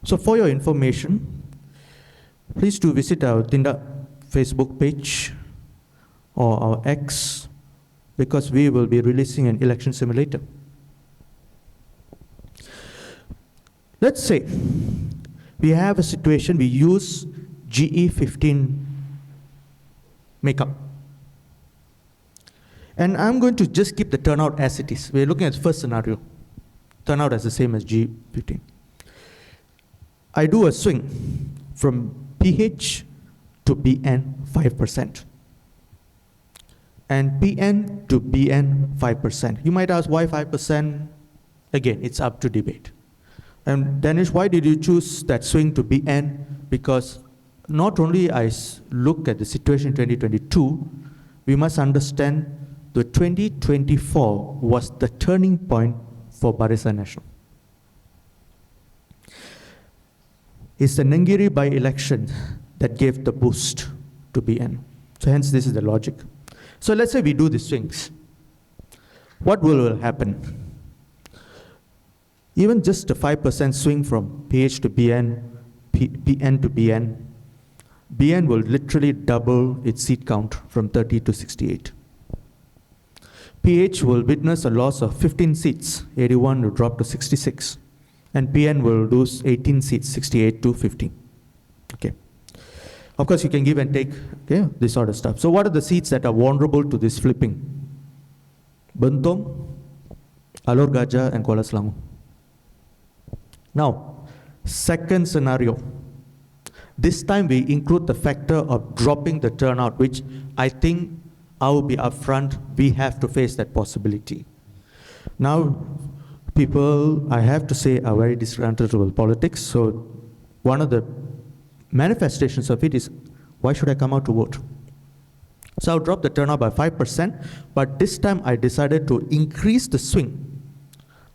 So for your information, please do visit our Tindak Facebook page or our X, because we will be releasing an election simulator. Let's say we have a situation, we use GE15 makeup. And I'm going to just keep the turnout as it is. We're looking at the first scenario. Turnout as the same as G15. I do a swing from PH to BN 5%. And PN to BN 5%. You might ask, why 5%? Again, it's up to debate. And Danesh, why did you choose that swing to BN? Because not only I look at the situation in 2022, we must understand the 2024 was the turning point for Barisan Nasional. It's the Nenggiri by-election that gave the boost to BN. So hence this is the logic. So let's say we do the swings. What will happen? Even just a 5% swing from PH to BN, PN to BN, BN will literally double its seat count from 30 to 68. PH will witness a loss of 15 seats, 81 will drop to 66. And PN will lose 18 seats, 68 to 15. Okay. Of course, you can give and take, okay, this sort of stuff. So what are the seats that are vulnerable to this flipping? Bentong, Alor Gajah, and Kuala Selangor. Now, second scenario. This time we include the factor of dropping the turnout, which I think I will be upfront, we have to face that possibility. Now, people, I have to say, are very disgruntled with politics. So one of the manifestations of it is, why should I come out to vote? So I'll drop the turnout by 5%, but this time I decided to increase the swing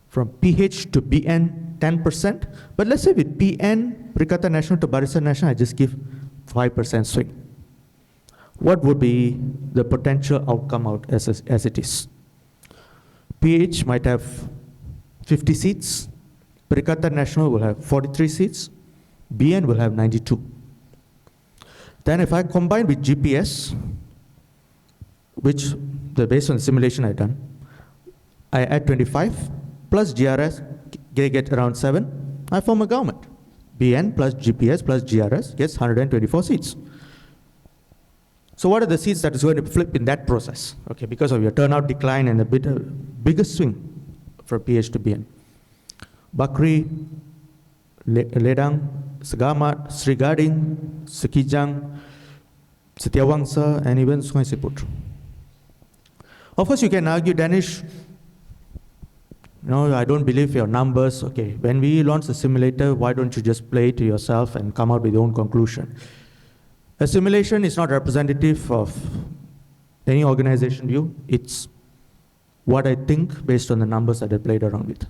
from PH to BN 10%. But let's say with PN, Perikatan Nasional to Barisan Nasional, I just give 5% swing. What would be the potential outcome out as it is? PH might have 50 seats, Perikatan Nasional will have 43 seats, BN will have 92. Then if I combine with GPS, which based on the simulation I've done, I add 25 plus GRS, they get around 7, I form a government. BN plus GPS plus GRS gets 124 seats. So what are the seats that is going to flip in that process? Okay, because of your turnout decline and a bit bigger swing from PH to BN. Bakri, Ledang, Segamat, Sri Gading, Sekijang, Setiawangsa, and even Sungai Siput. Of course, you can argue, Danesh, no, I don't believe your numbers. Okay, when we launch the simulator, why don't you just play it to yourself and come out with your own conclusion? A simulation is not representative of any organization view. It's what I think based on the numbers that I played around with.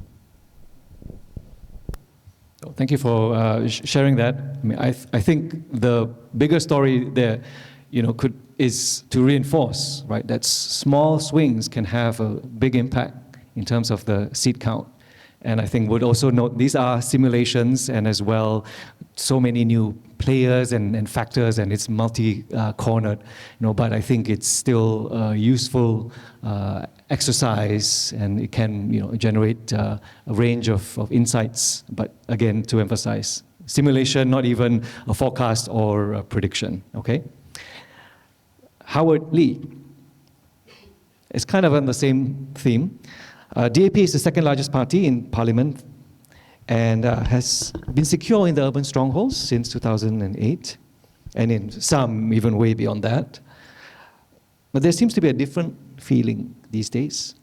Thank you for sharing that. I mean, I think the bigger story there, is to reinforce, right, that small swings can have a big impact in terms of the seat count. And I think would also note these are simulations, and as well, so many new players and factors, and it's multi-cornered, but I think it's still a useful exercise, and it can generate a range of insights. But again, to emphasize, simulation, not even a forecast or a prediction, okay? Howard Lee, it's kind of on the same theme. DAP is the second largest party in parliament and has been secure in the urban strongholds since 2008, and in some even way beyond that. But there seems to be a different feeling these days.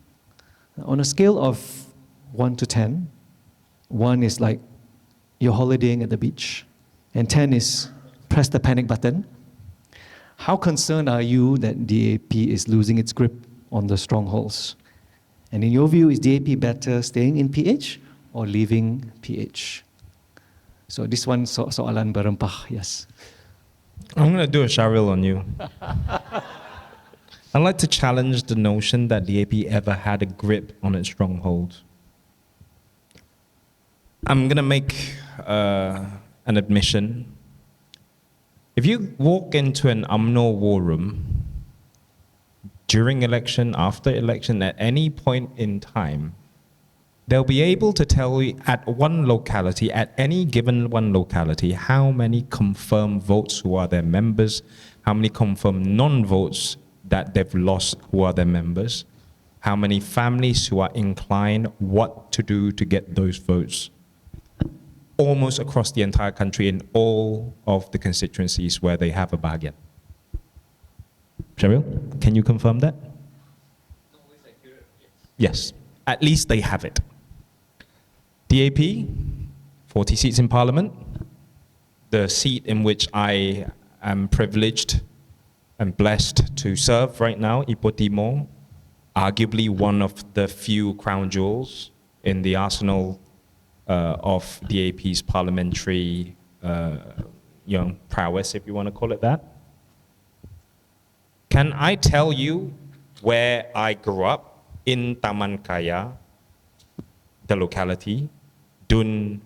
On a scale of 1 to 10, 1 is like you're holidaying at the beach, and 10 is press the panic button. How concerned are you that DAP is losing its grip on the strongholds? And in your view, is DAP better staying in PH or leaving PH? So this one, soalan berempah, yes. I'm going to do a Shahril on you. I'd like to challenge the notion that DAP ever had a grip on its stronghold. I'm going to make an admission. If you walk into an UMNO war room, during election, after election, at any point in time, they'll be able to tell you at one locality, at any given one locality, how many confirmed votes who are their members, how many confirmed non-votes that they've lost who are their members, how many families who are inclined, what to do to get those votes. Almost across the entire country in all of the constituencies where they have a bargain. Shahril, can you confirm that? Yes, at least they have it. DAP, 40 seats in parliament. The seat in which I am privileged and blessed to serve right now, Ipoh Timur, arguably one of the few crown jewels in the arsenal of DAP's parliamentary prowess, if you want to call it that. Can I tell you where I grew up in Taman Kaya, the locality, Dun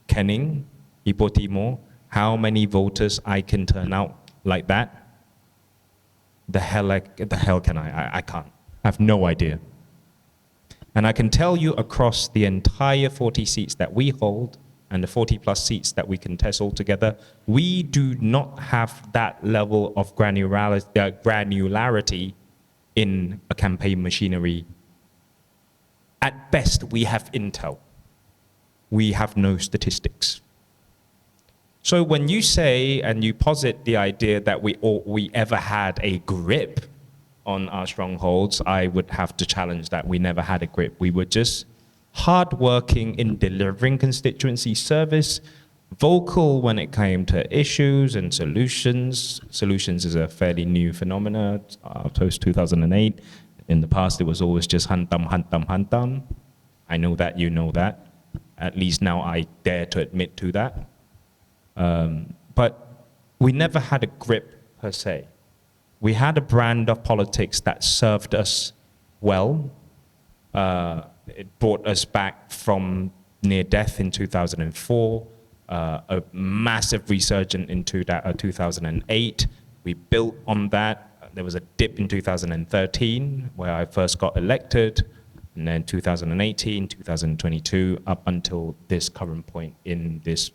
Kening, Ipoh Timur, how many voters I can turn out like that? The hell can I? I can't. I have no idea. And I can tell you across the entire 40 seats that we hold, and the 40 plus seats that we contest altogether, we do not have that level of granularity in a campaign machinery. At best, we have intel. We have no statistics. So when you say and you posit the idea that we ever had a grip on our strongholds, I would have to challenge that. We never had a grip. We were just hardworking in delivering constituency service, vocal when it came to issues and solutions. Solutions is a fairly new phenomenon post 2008. In the past, it was always just hantam, hantam, hantam. I know that, you know that. At least now I dare to admit to that. But we never had a grip per se. We had a brand of politics that served us well. It brought us back from near death in 2004, a massive resurgence in 2008. We built on that. There was a dip in 2013 where I first got elected, and then 2018, 2022, up until this current point in this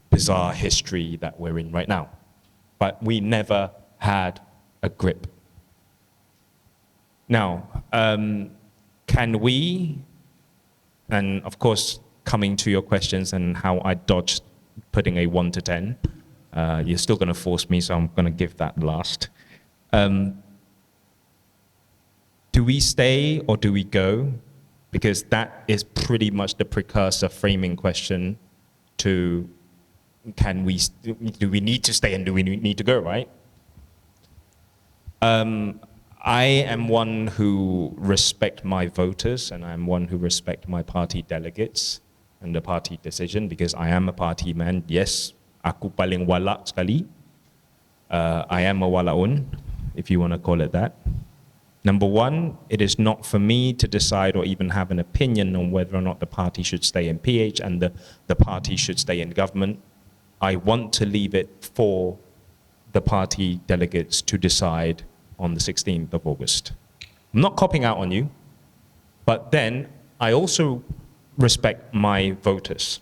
bizarre history that we're in right now. But we never had a grip. Now, can we, and of course, coming to your questions and how I dodged putting a 1 to 10, you're still going to force me, so I'm going to give that last. Do we stay or do we go? Because that is pretty much the precursor framing question to do we need to stay and do we need to go, right? I am one who respect my voters and I'm one who respect my party delegates and the party decision because I am a party man. Yes, aku paling walak sekali. I am a walaun, if you want to call it that. Number one, it is not for me to decide or even have an opinion on whether or not the party should stay in PH and the party should stay in government. I want to leave it for the party delegates to decide on the 16th of August. I'm not copping out on you, but then I also respect my voters.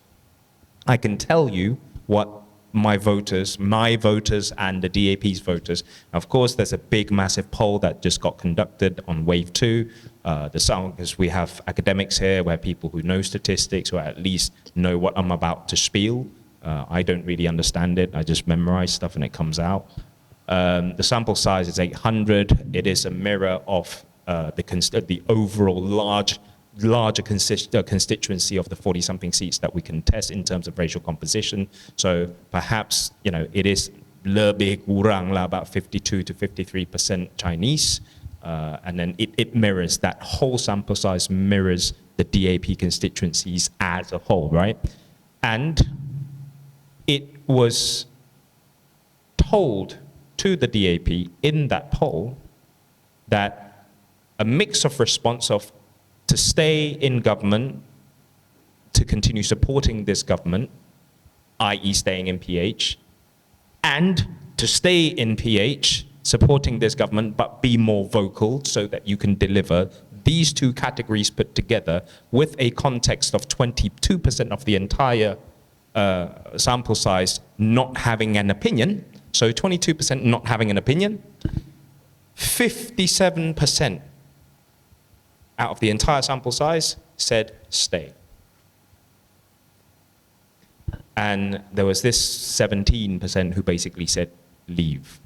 I can tell you what my voters and the DAP's voters. Of course, there's a big, massive poll that just got conducted on wave 2. Because we have academics here, where people who know statistics or at least know what I'm about to spiel. I don't really understand it. I just memorize stuff and it comes out. The sample size is 800. It is a mirror of the overall larger constituency of the 40-something seats that we contest in terms of racial composition. So perhaps, it is lebih kurang lah, about 52 to 53% Chinese. And then it mirrors, that whole sample size mirrors the DAP constituencies as a whole, right? And it was told to the DAP in that poll that a mix of response of to stay in government, to continue supporting this government, i.e. staying in PH, and to stay in PH, supporting this government, but be more vocal so that you can deliver. These two categories put together with a context of 22% of the entire sample size not having an opinion. So 22% not having an opinion, 57% out of the entire sample size said stay. And there was this 17% who basically said leave.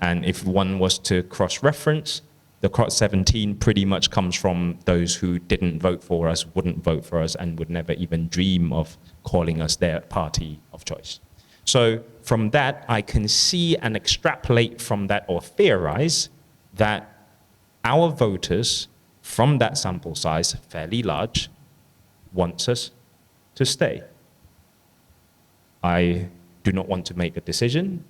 And if one was to cross-reference, the 17 pretty much comes from those who didn't vote for us, wouldn't vote for us, and would never even dream of calling us their party of choice. So from that, I can see and extrapolate from that or theorize that our voters from that sample size, fairly large, wants us to stay. I do not want to make a decision,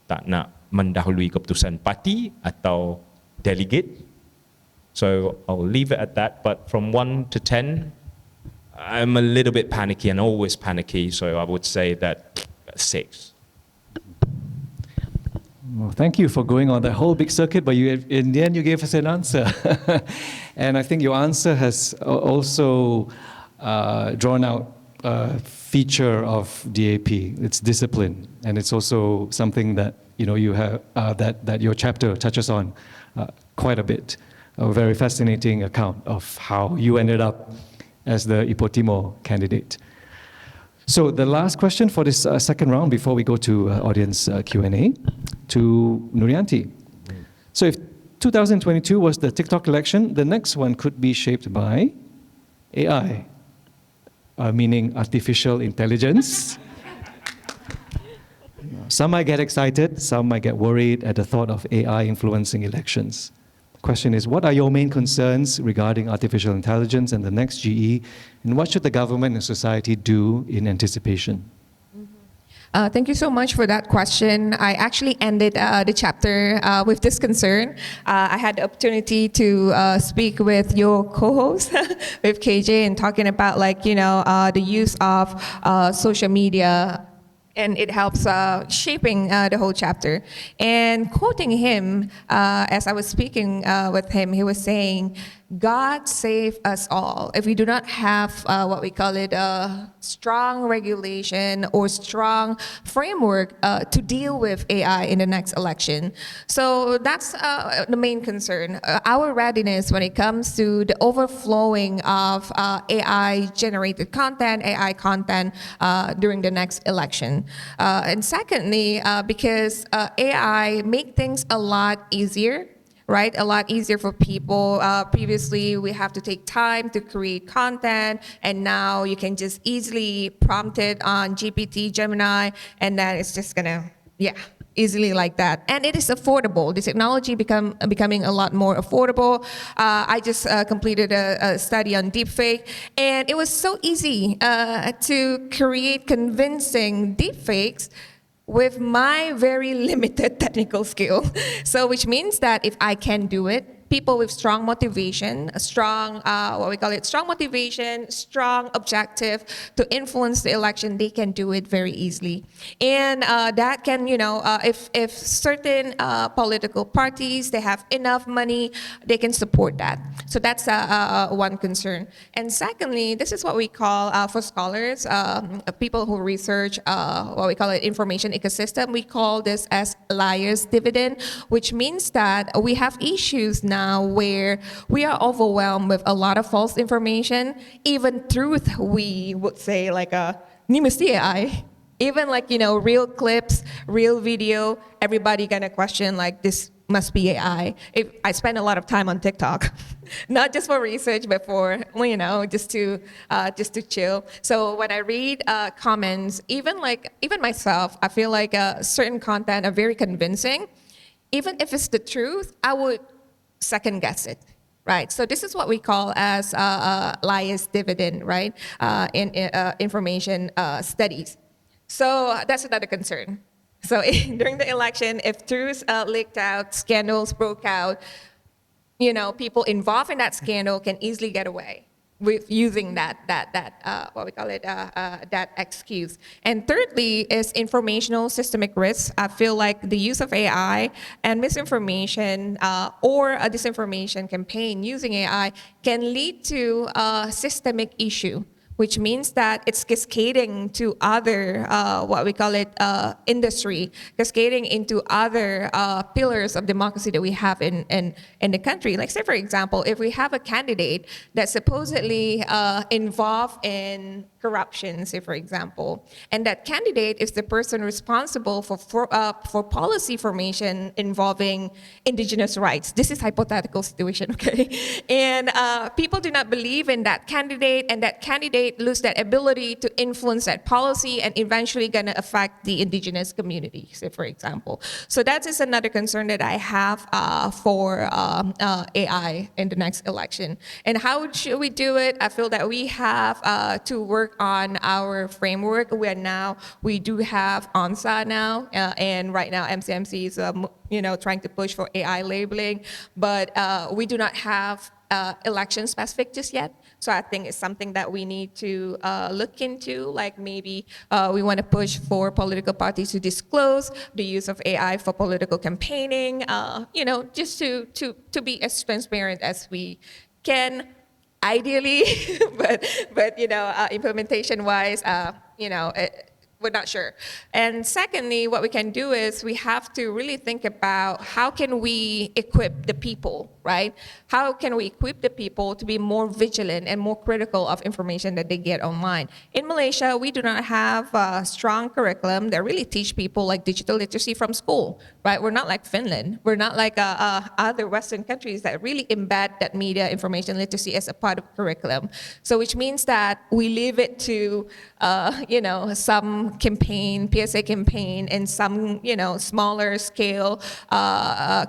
tak nak mendahului keputusan parti atau delegate. So I'll leave it at that, but from 1 to 10, I'm a little bit panicky and always panicky, so I would say that 6. Well, thank you for going on that whole big circuit, but in the end you gave us an answer. And I think your answer has also drawn out feature of DAP. It's discipline, and it's also something that you have that your chapter touches on quite a bit. A very fascinating account of how you ended up as the Ipoh Timor candidate. So the last question for this second round before we go to audience Q&A to Nuurrianti. So if 2022 was the TikTok election, the next one could be shaped by AI, meaning artificial intelligence. Some might get excited, some might get worried at the thought of AI influencing elections. The question is, what are your main concerns regarding artificial intelligence and the next GE, and what should the government and society do in anticipation? Thank you so much for that question. I actually ended the chapter with this concern. I had the opportunity to speak with your co-host, with KJ, and talking about the use of social media, and it helps shaping the whole chapter. And quoting him, as I was speaking with him, he was saying, God save us all if we do not have what we call it strong regulation or strong framework to deal with AI in the next election. So that's the main concern. Our readiness when it comes to the overflowing of AI-generated content, AI content during the next election. And secondly, because AI make things a lot easier, right? A lot easier for people. Previously, we have to take time to create content, and now you can just easily prompt it on GPT, Gemini, and then it's just gonna, easily like that. And it is affordable. The technology becoming a lot more affordable. I just completed a study on deepfake, and it was so easy to create convincing deepfakes with my very limited technical skill. So which means that if I can do it, people with strong motivation, strong motivation, strong objective to influence the election, they can do it very easily. And that can, if certain political parties, they have enough money, they can support that. So that's one concern. And secondly, this is what we call, for scholars, people who research what we call an information ecosystem, we call this as liar's dividend, which means that we have issues now where we are overwhelmed with a lot of false information. Even truth, we would say ni mesti AI. Even real clips, real video, everybody gonna question this must be AI. I spend a lot of time on TikTok, not just for research, but for just to chill. So when I read comments, even myself, I feel like certain content are very convincing. Even if it's the truth, I would second guess it, right? So this is what we call as liar's dividend, right? In information studies. So that's another concern. So during the election, if truths leaked out, scandals broke out, people involved in that scandal can easily get away with using that excuse. And thirdly is informational systemic risks. I feel like the use of AI and misinformation or a disinformation campaign using AI can lead to a systemic issue, which means that it's cascading to other, industry, cascading into other pillars of democracy that we have in the country. Like say, for example, if we have a candidate that's supposedly involved in corruption, say for example, and that candidate is the person responsible for policy formation involving indigenous rights. This is hypothetical situation, okay? And people do not believe in that candidate, and that candidate lose that ability to influence that policy and eventually gonna affect the indigenous community, say for example. So that is another concern that I have for AI in the next election. And how should we do it? I feel that we have to work on our framework. We do have ONSA now, and right now MCMC is trying to push for AI labeling, but we do not have election specific just yet. So I think it's something that we need to look into, like maybe we want to push for political parties to disclose the use of AI for political campaigning, just to be as transparent as we can. ideally, but implementation wise, we're not sure. And secondly, what we can do is we have to really think about how can we equip the people, right? How can we equip the people to be more vigilant and more critical of information that they get online? In Malaysia, we do not have a strong curriculum that really teach people like digital literacy from school, right? We're not like Finland. We're not like other Western countries that really embed that media information literacy as a part of curriculum. So which means that we leave it to, some campaign, PSA campaign, and some, smaller scale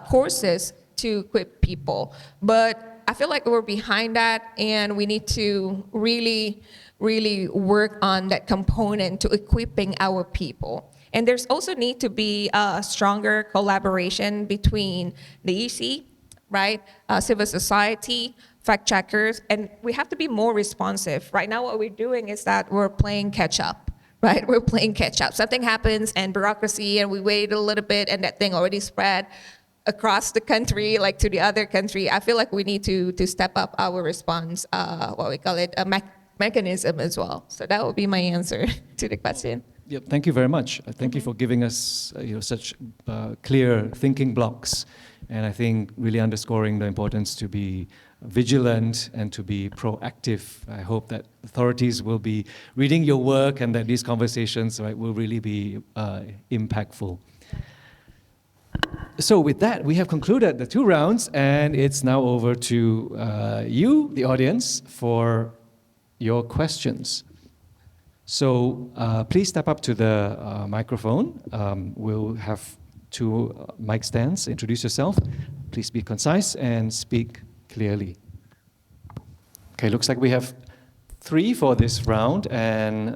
courses to equip people. But I feel like we're behind that, and we need to really, really work on that component to equipping our people. And there's also need to be a stronger collaboration between the EC, right, civil society, fact checkers, and we have to be more responsive. Right now what we're doing is that we're playing catch up. Right, we're playing catch up. Something happens and bureaucracy, and we wait a little bit, and that thing already spread across the country, like to the other country. I feel like we need to step up our response, what we call it, a mechanism as well. So that would be my answer to the question. Yep, thank you very much. Thank you for giving us such clear thinking blocks, and I think really underscoring the importance to be vigilant and to be proactive. I hope that authorities will be reading your work and that these conversations, right, will really be impactful. So with that, we have concluded the 2 rounds, and it's now over to you, the audience, for your questions. So please step up to the microphone. We'll have 2 mic stands. Introduce yourself. Please be concise and speak clearly. Okay, looks like we have 3 for this round, and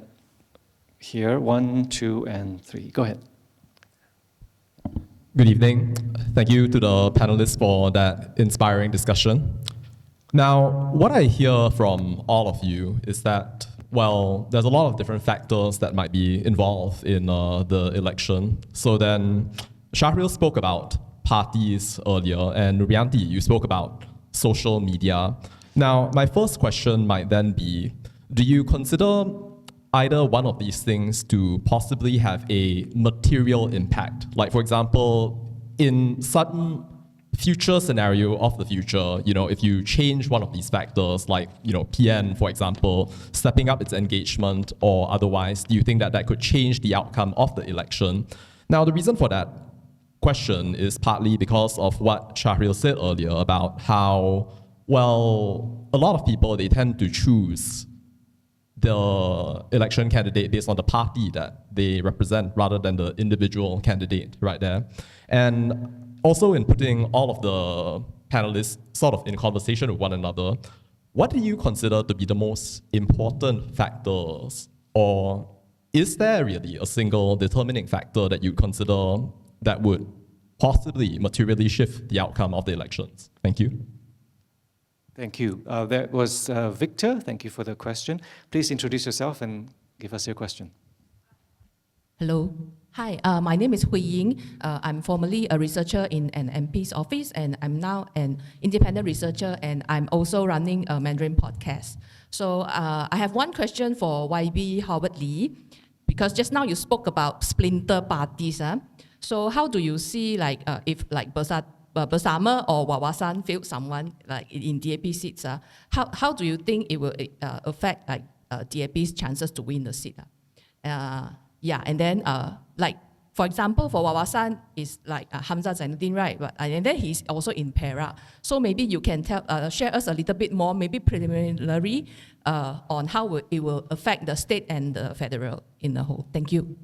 here, 1, 2, and 3. Go ahead. Good evening. Thank you to the panelists for that inspiring discussion. Now, what I hear from all of you is that, well, there's a lot of different factors that might be involved in the election. So then, Shahril spoke about parties earlier, and Nuurrianti, you spoke about social media. Now, my first question might then be, do you consider either one of these things to possibly have a material impact? Like, for example, in some future scenario of the future, if you change one of these factors, like, PN, for example, stepping up its engagement or otherwise, do you think that that could change the outcome of the election? Now, the reason for that question is partly because of what Shahril said earlier about how, well, a lot of people, they tend to choose the election candidate based on the party that they represent rather than the individual candidate right there. And also in putting all of the panelists sort of in conversation with one another, what do you consider to be the most important factors? Or is there really a single determining factor that you consider that would possibly materially shift the outcome of the elections? Thank you. Thank you. That was Victor. Thank you for the question. Please introduce yourself and give us your question. Hello. Hi, my name is Hui Ying. I'm formerly a researcher in an MP's office, and I'm now an independent researcher, and I'm also running a Mandarin podcast. So I have one question for YB Howard Lee, because just now you spoke about splinter parties. So how do you see, like, if like Bersama or Wawasan failed someone like in DAP seats? How do you think it will affect like DAP's chances to win the seat? Yeah, and then like for example, for Wawasan is like Hamzah Zainuddin, right? But and then he's also in Perak. So maybe you can share us a little bit more, maybe preliminary, on how it will affect the state and the federal in the whole. Thank you.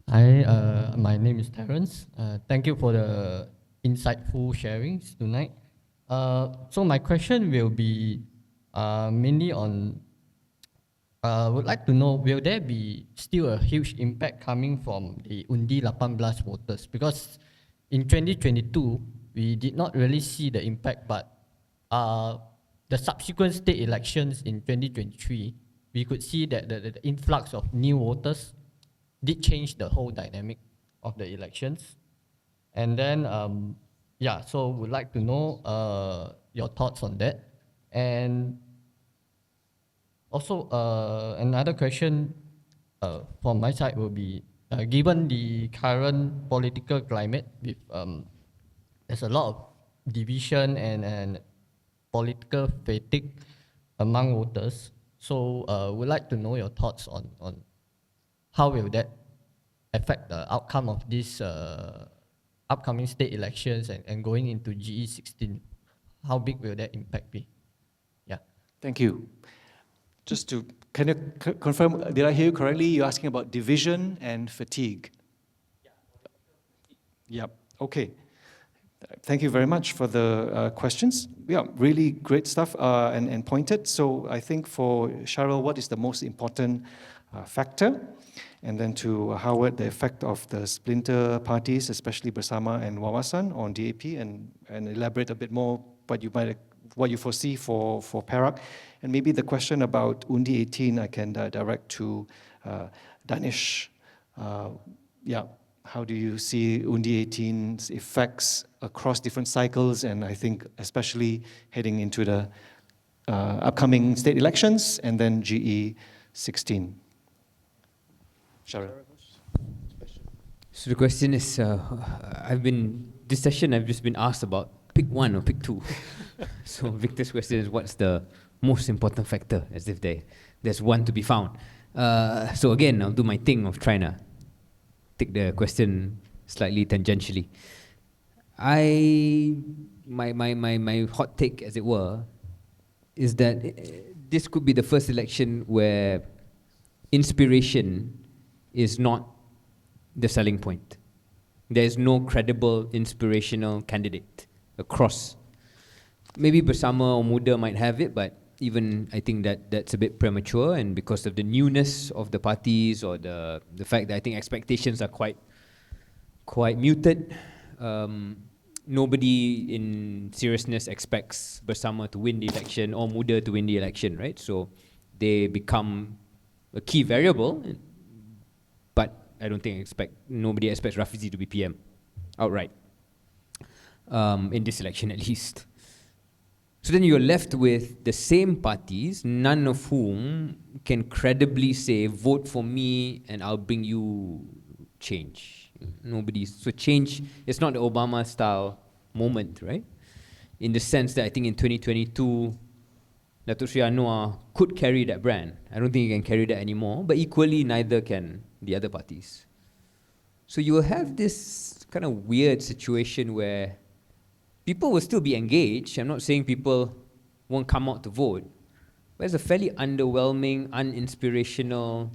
Hi, my name is Terence. Thank you for the insightful sharings tonight. So my question will be mainly on, would like to know, will there be still a huge impact coming from the Undi 18 voters? Because in 2022, we did not really see the impact, but the subsequent state elections in 2023, we could see that the influx of new voters did change the whole dynamic of the elections. And then, yeah, so would like to know your thoughts on that. And also, another question from my side will be, given the current political climate, with there's a lot of division and political fatigue among voters. So, we'd like to know your thoughts on how will that affect the outcome of these upcoming state elections and going into GE16. How big will that impact be? Yeah. Thank you. Just to kind of confirm, did I hear you correctly? You're asking about division and fatigue. Yeah. Okay. Thank you very much for the questions. Yeah, really great stuff and pointed. So I think for Shahril, what is the most important factor? And then to Howard, the effect of the splinter parties, especially Bersama and Wawasan on DAP, and elaborate a bit more what you foresee for Perak. And maybe the question about Undi 18 I can direct to Danesh. Yeah, how do you see Undi 18's effects across different cycles, and I think especially heading into the upcoming state elections and then GE16? Shahril. So the question is, this session I've just been asked about pick one or pick two. So Victor's question is, what's the most important factor, as if there's one to be found. So again, I'll do my thing of trying to take the question slightly tangentially. My hot take, as it were, is that this could be the first election where inspiration is not the selling point. There is no credible inspirational candidate across. Maybe Bersama or Muda might have it, but even I think that's a bit premature, and because of the newness of the parties or the fact that I think expectations are quite muted. Nobody in seriousness expects Bersama to win the election or Muda to win the election, right? So they become a key variable, but I don't think nobody expects Rafizi to be PM outright, in this election at least. So then you're left with the same parties, none of whom can credibly say, vote for me and I'll bring you change. So change, it's not the Obama style moment, right? In the sense that I think in 2022, Datuk Sri Anwar could carry that brand. I don't think he can carry that anymore, but equally neither can the other parties. So you will have this kind of weird situation where people will still be engaged. I'm not saying people won't come out to vote, but it's a fairly underwhelming, uninspirational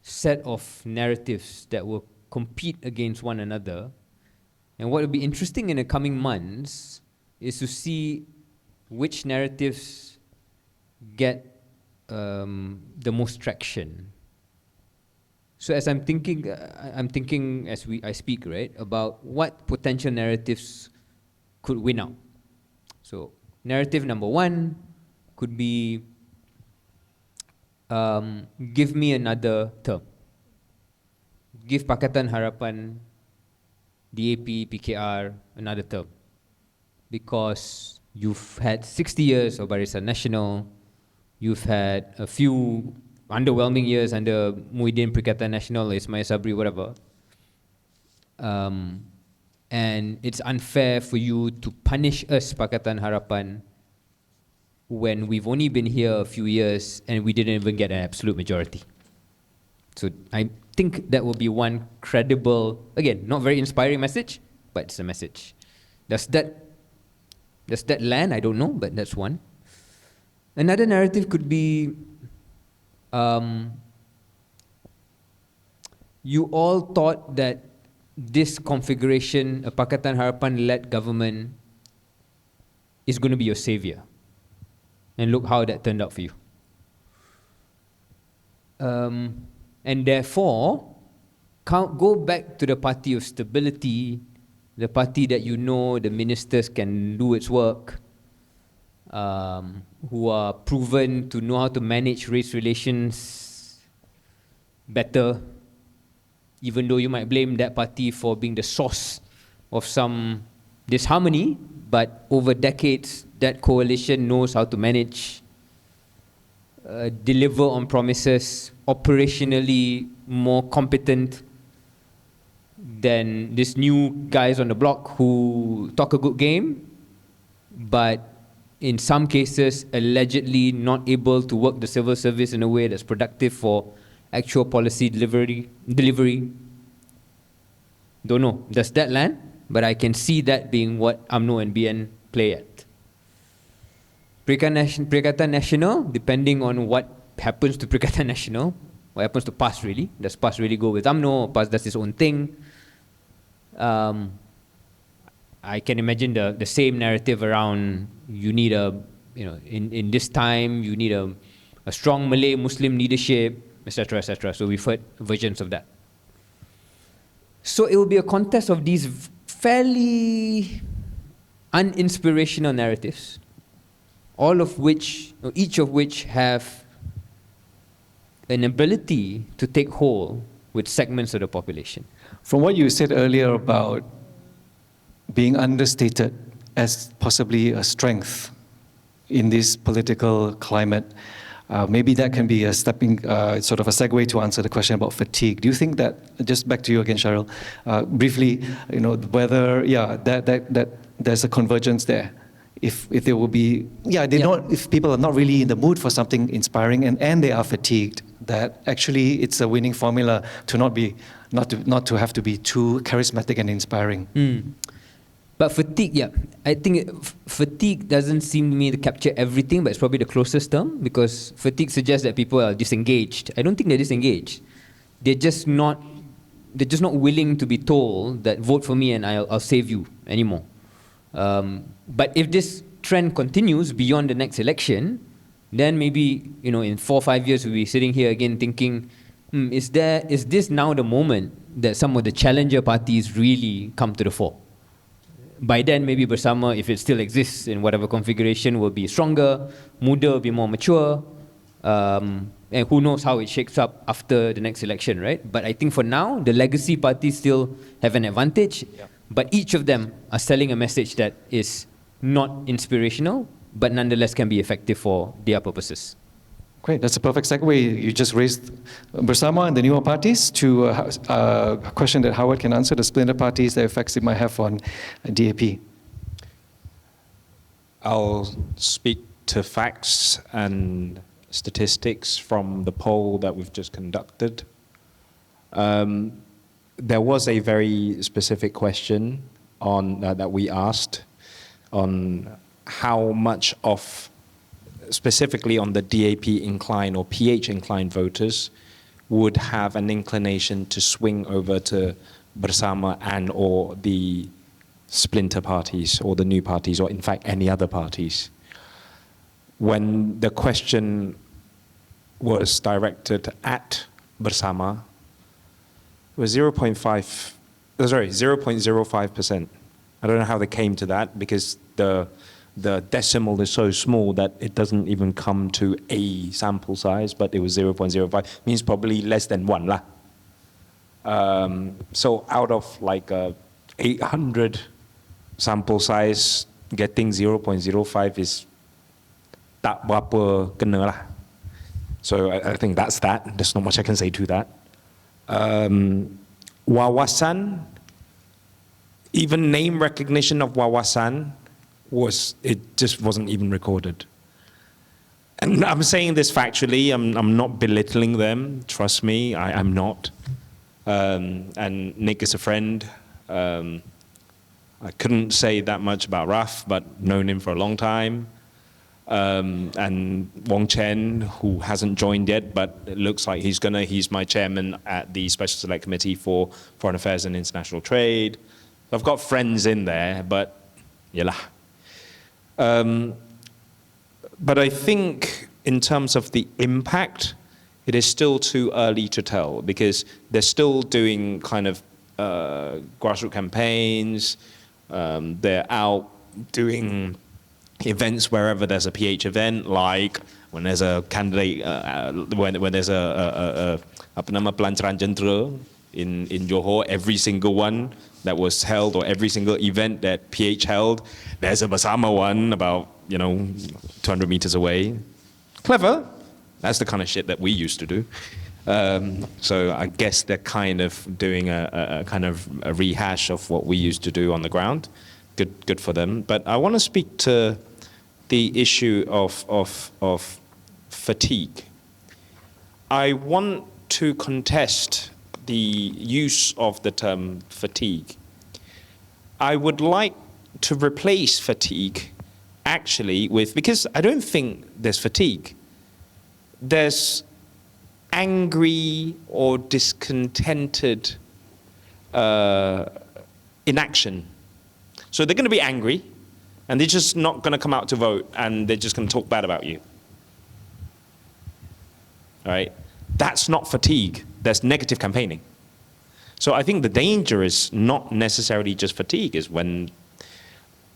set of narratives that will compete against one another. And what will be interesting in the coming months is to see which narratives get the most traction. So as I'm thinking as I speak, right, about what potential narratives could win out. So narrative number one could be, give me another term. Give Pakatan Harapan, DAP, PKR another term. Because you've had 60 years of Barisan Nasional, you've had a few underwhelming years under Muhyiddin Perikatan Nasional, Ismail Sabri, whatever. And it's unfair for you to punish us, Pakatan Harapan, when we've only been here a few years and we didn't even get an absolute majority. So I think that will be one credible, again, not very inspiring message, but it's a message. Does that land? I don't know, but that's one. Another narrative could be, you all thought that this configuration, a Pakatan Harapan-led government, is going to be your savior. And look how that turned out for you. And therefore, go back to the party of stability, the party that you know the ministers can do its work, who are proven to know how to manage race relations better, even though you might blame that party for being the source of some disharmony, but over decades, that coalition knows how to manage, deliver on promises, operationally more competent than these new guys on the block who talk a good game, but in some cases allegedly not able to work the civil service in a way that's productive for actual policy delivery. Don't know, does that land? But I can see that being what UMNO and BN play at. Perikatan Nasional, depending on what happens to Perikatan Nasional, what happens to PAS really, does PAS really go with UMNO, or PAS does its own thing? I can imagine the same narrative around, you need in this time, you need a strong Malay Muslim leadership, etc., etc. So we've heard versions of that. So it will be a contest of these fairly uninspirational narratives, each of which have an ability to take hold with segments of the population. From what you said earlier about being understated as possibly a strength in this political climate, maybe that can be a stepping, sort of a segue to answer the question about fatigue. Do you think that, just back to you again, Shahril, briefly, whether, that there's a convergence there? If there will be, if people are not really in the mood for something inspiring and they are fatigued, that actually it's a winning formula to not to have to be too charismatic and inspiring. But fatigue, I think fatigue doesn't seem to me to capture everything, but it's probably the closest term, because fatigue suggests that people are disengaged. I don't think they're disengaged. They're just not willing to be told that vote for me and I'll save you anymore. But if this trend continues beyond the next election, then maybe in 4 or 5 years we'll be sitting here again thinking, is this now the moment that some of the challenger parties really come to the fore? By then, maybe Bersama, if it still exists in whatever configuration, will be stronger, muda will be more mature, and who knows how it shakes up after the next election, right? But I think for now, the legacy parties still have an advantage, but each of them are selling a message that is not inspirational, but nonetheless can be effective for their purposes. Great, that's a perfect segue. You just raised Bersama and the newer parties to a question that Howard can answer, the splinter parties, the effects it might have on DAP. I'll speak to facts and statistics from the poll that we've just conducted. There was a very specific question on that we asked on how much of, specifically on the DAP inclined or PH inclined voters, would have an inclination to swing over to Bersama and or the splinter parties or the new parties, or in fact any other parties. When the question was directed at Bersama, it was 0.05%. I don't know how they came to that, because the decimal is so small that it doesn't even come to a sample size, but it was 0.05, means probably less than 1 lah. So out of like 800 sample size, getting 0.05 is tak berapa kena lah. So I think that's that. There's not much I can say to that. Wawasan, even name recognition of Wawasan, it just wasn't even recorded. And I'm saying this factually, I'm not belittling them, trust me, I'm not. And Nick is a friend. I couldn't say that much about Raf, but known him for a long time. And Wong Chen, who hasn't joined yet, but it looks like he's my chairman at the Special Select Committee for Foreign Affairs and International Trade. I've got friends in there, but yalah. But I think in terms of the impact, it is still too early to tell, because they're still doing kind of grassroots campaigns. They're out doing events wherever there's a PH event, like when there's a candidate, when there's a apa nama pelancaran jentera, in Johor. Every single one that was held, or every single event that PH held, there's a Bersama one about 200 meters away. Clever. That's the kind of shit that we used to do. So I guess they're kind of doing a kind of a rehash of what we used to do on the ground. Good for them. But I want to speak to the issue of fatigue. I want to contest the use of the term fatigue. I would like to replace fatigue actually with, because I don't think there's fatigue. There's angry or discontented inaction. So they're going to be angry, and they're just not going to come out to vote, and they're just going to talk bad about you. All right? That's not fatigue. That's negative campaigning. So I think the danger is not necessarily just fatigue, is when,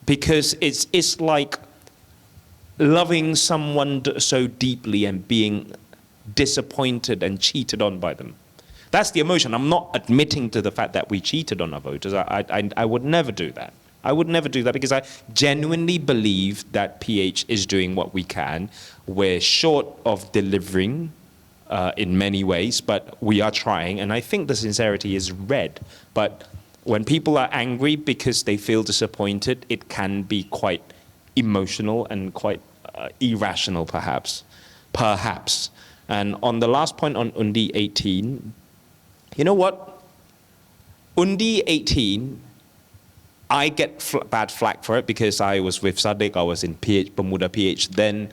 because it's like loving someone so deeply and being disappointed and cheated on by them. That's the emotion. I'm not admitting to the fact that we cheated on our voters. I would never do that. I would never do that, because I genuinely believe that PH is doing what we can. We're short of delivering in many ways, but we are trying, and I think the sincerity is red. But when people are angry because they feel disappointed, it can be quite emotional and quite irrational, perhaps. And on the last point on Undi 18, you know what? Undi 18, I get bad flack for it because I was with Sadiq, I was in PH, Bermuda PH, then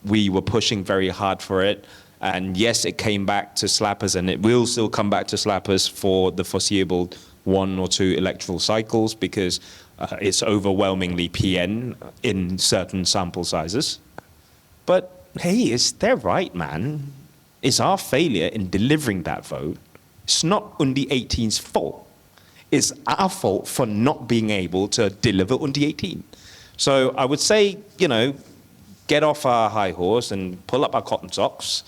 we were pushing very hard for it. And yes, it came back to slappers, and it will still come back to slappers for the foreseeable 1 or 2 electoral cycles, because it's overwhelmingly PN in certain sample sizes. But hey, it's their right, man. It's our failure in delivering that vote. It's not Undi 18's fault. It's our fault for not being able to deliver Undi 18. So I would say, get off our high horse and pull up our cotton socks,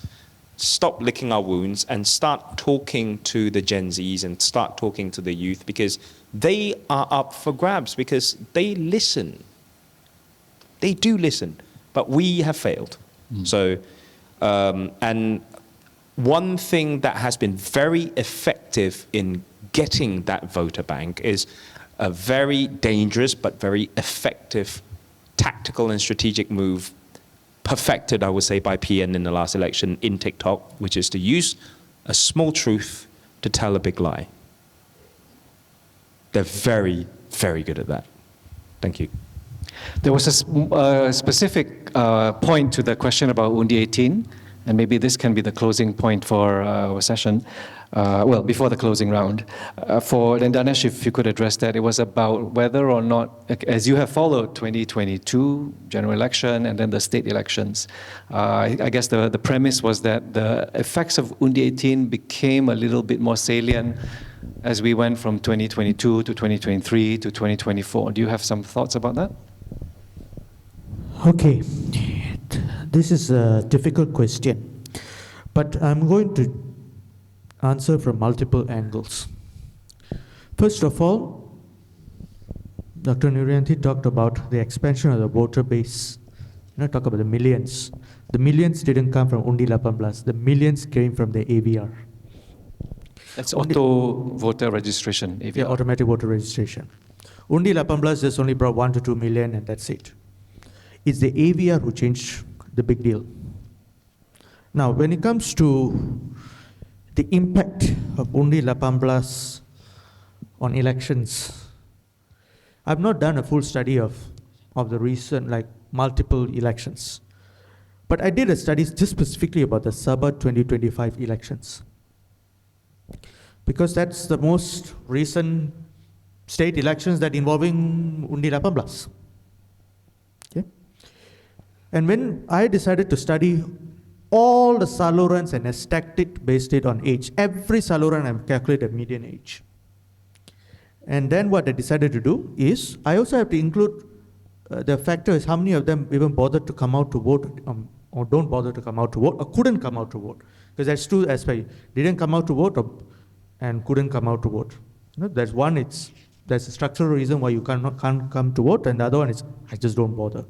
stop licking our wounds, and start talking to the Gen Zs and start talking to the youth, because they are up for grabs, because they listen. They do listen, but we have failed. So, and one thing that has been very effective in getting that voter bank is a very dangerous but very effective tactical and strategic move, perfected, I would say, by PN in the last election in TikTok, which is to use a small truth to tell a big lie. They're very, very good at that. Thank you. There was a specific point to the question about Undi 18, and maybe this can be the closing point for our session. Well, before the closing round. Then Danesh, if you could address that, it was about whether or not, as you have followed 2022 general election and then the state elections, I guess the premise was that the effects of Undi 18 became a little bit more salient as we went from 2022 to 2023 to 2024. Do you have some thoughts about that? Okay, this is a difficult question, but I'm going to answer from multiple angles. First of all, Dr. Nuurrianti talked about the expansion of the voter base. Talk about the millions. The millions didn't come from Undi 18. The millions came from the AVR. That's auto voter registration, AVR. Yeah, automatic voter registration. Undi 18 just only brought 1 to 2 million, and that's it. It's the AVR who changed the big deal. Now, when it comes to the impact of Undi 18 on elections, I've not done a full study of the recent, multiple elections. But I did a study just specifically about the Sabah 2025 elections, because that's the most recent state elections that involving Undi 18. Okay? And when I decided to study all the salurans and I stacked it based it on age, every saluran I calculated median age. And then what I decided to do is, I also have to include the factor is how many of them even bothered to come out to vote, or don't bother to come out to vote, or couldn't come out to vote. Because that's two aspects. Didn't come out to vote, or and couldn't come out to vote. There's a structural reason why you can't come to vote, and the other one is I just don't bother.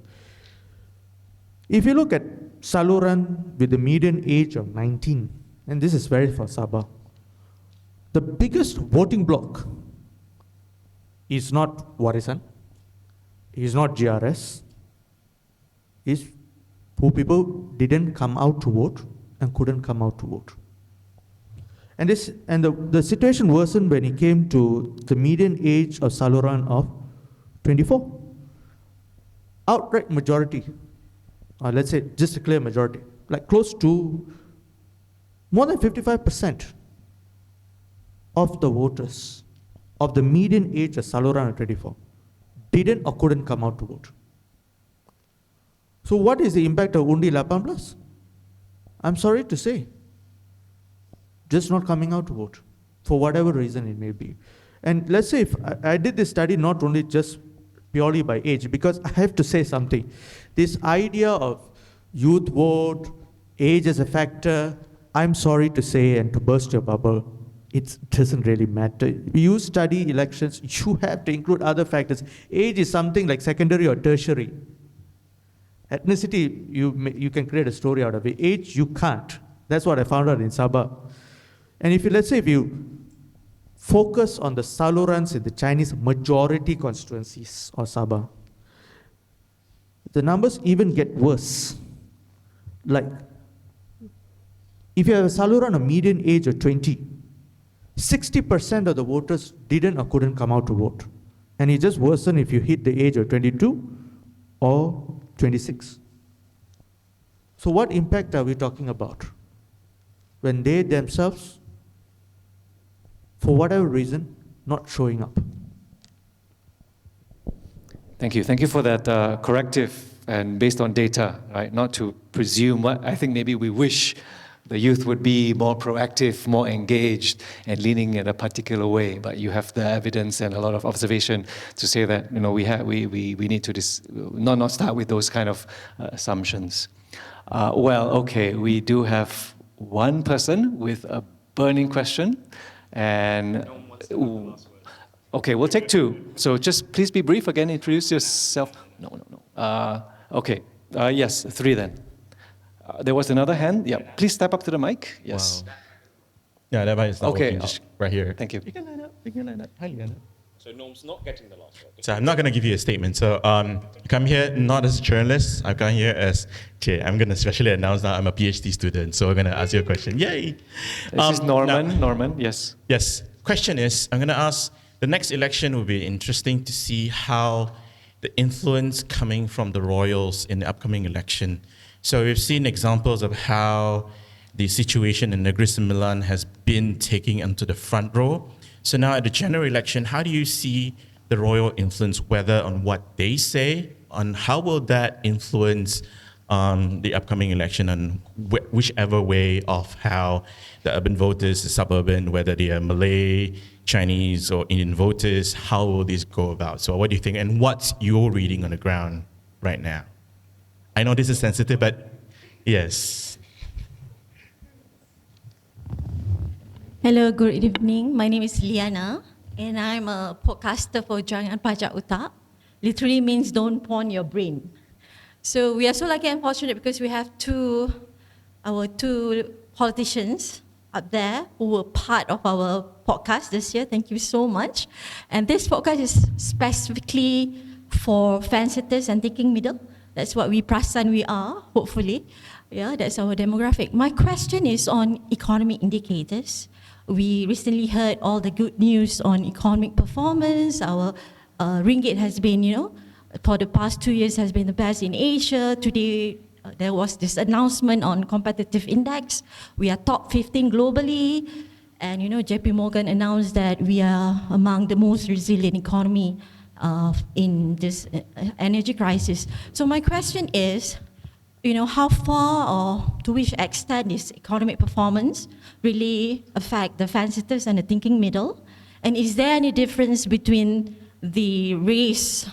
If you look at Saluran with the median age of 19, and this is very for Sabah, the biggest voting bloc is not Warisan, is not GRS, is who people didn't come out to vote and couldn't come out to vote. And the situation worsened when it came to the median age of Saluran of 24. Outright majority, let's say just a clear majority, like close to more than 55% of the voters of the median age of Saluran at 24 didn't or couldn't come out to vote. So what is the impact of Undi 18+? I'm sorry to say, just not coming out to vote, for whatever reason it may be. And let's say if I did this study not only just purely by age, because I have to say something. This idea of youth vote, age as a factor, I'm sorry to say and to burst your bubble, it doesn't really matter. You study elections, you have to include other factors. Age is something like secondary or tertiary. Ethnicity, you can create a story out of it. Age, you can't. That's what I found out in Sabah. And let's say if you focus on the Salurans in the Chinese majority constituencies or Sabah, the numbers even get worse. Like, if you have a Saluran of median age of 20, 60% of the voters didn't or couldn't come out to vote. And it just worsened if you hit the age of 22 or 26. So what impact are we talking about? When they themselves, for whatever reason, not showing up. Thank you. Thank you for that corrective and based on data, right? Not to presume what I think maybe we wish the youth would be more proactive, more engaged, and leaning in a particular way. But you have the evidence and a lot of observation to say that we need to not start with those kind of assumptions. Well, okay, we do have one person with a burning question, and okay, we'll take two. So just please be brief again. Introduce yourself. No. Okay. Yes, three then. There was another hand. Yeah, please step up to the mic. Yes. Wow. Yeah, that mic is not okay. working. Just right here. Thank you. You can line up. Hi, Liana. So Norm's not getting the last word. So I'm not going to give you a statement. So I come here not as a journalist. I come here as, I'm going to specially announce that I'm a PhD student. So I'm going to ask you a question. Yay! This is Norman. Norman, yes. Yes. Question is, I'm going to ask, the next election will be interesting to see how the influence coming from the royals in the upcoming election. So we've seen examples of how the situation in Negeri Sembilan has been taking onto the front row. So now at the general election, how do you see the royal influence, whether on what they say, on how will that influence the upcoming election, and whichever way of how the urban voters, the suburban, whether they are Malay, Chinese, or Indian voters, how will this go about? So what do you think, and what's your reading on the ground right now? I know this is sensitive, but yes. Hello, good evening. My name is Liana, and I'm a podcaster for Jangan Pajak Utak. Literally means don't pawn your brain. So we are so lucky and fortunate because we have our two politicians up there who were part of our podcast this year. Thank you so much. And this podcast is specifically for fence-sitters and thinking middle. That's what we are, hopefully. Yeah, that's our demographic. My question is on economic indicators. We recently heard all the good news on economic performance. Our ringgit has been, for the past 2 years has been the best in Asia. Today, there was this announcement on competitive index. We are top 15 globally. And, JP Morgan announced that we are among the most resilient economy in this energy crisis. So my question is, how far or to which extent is economic performance really affect the fence-sitters and the thinking middle? And is there any difference between the races,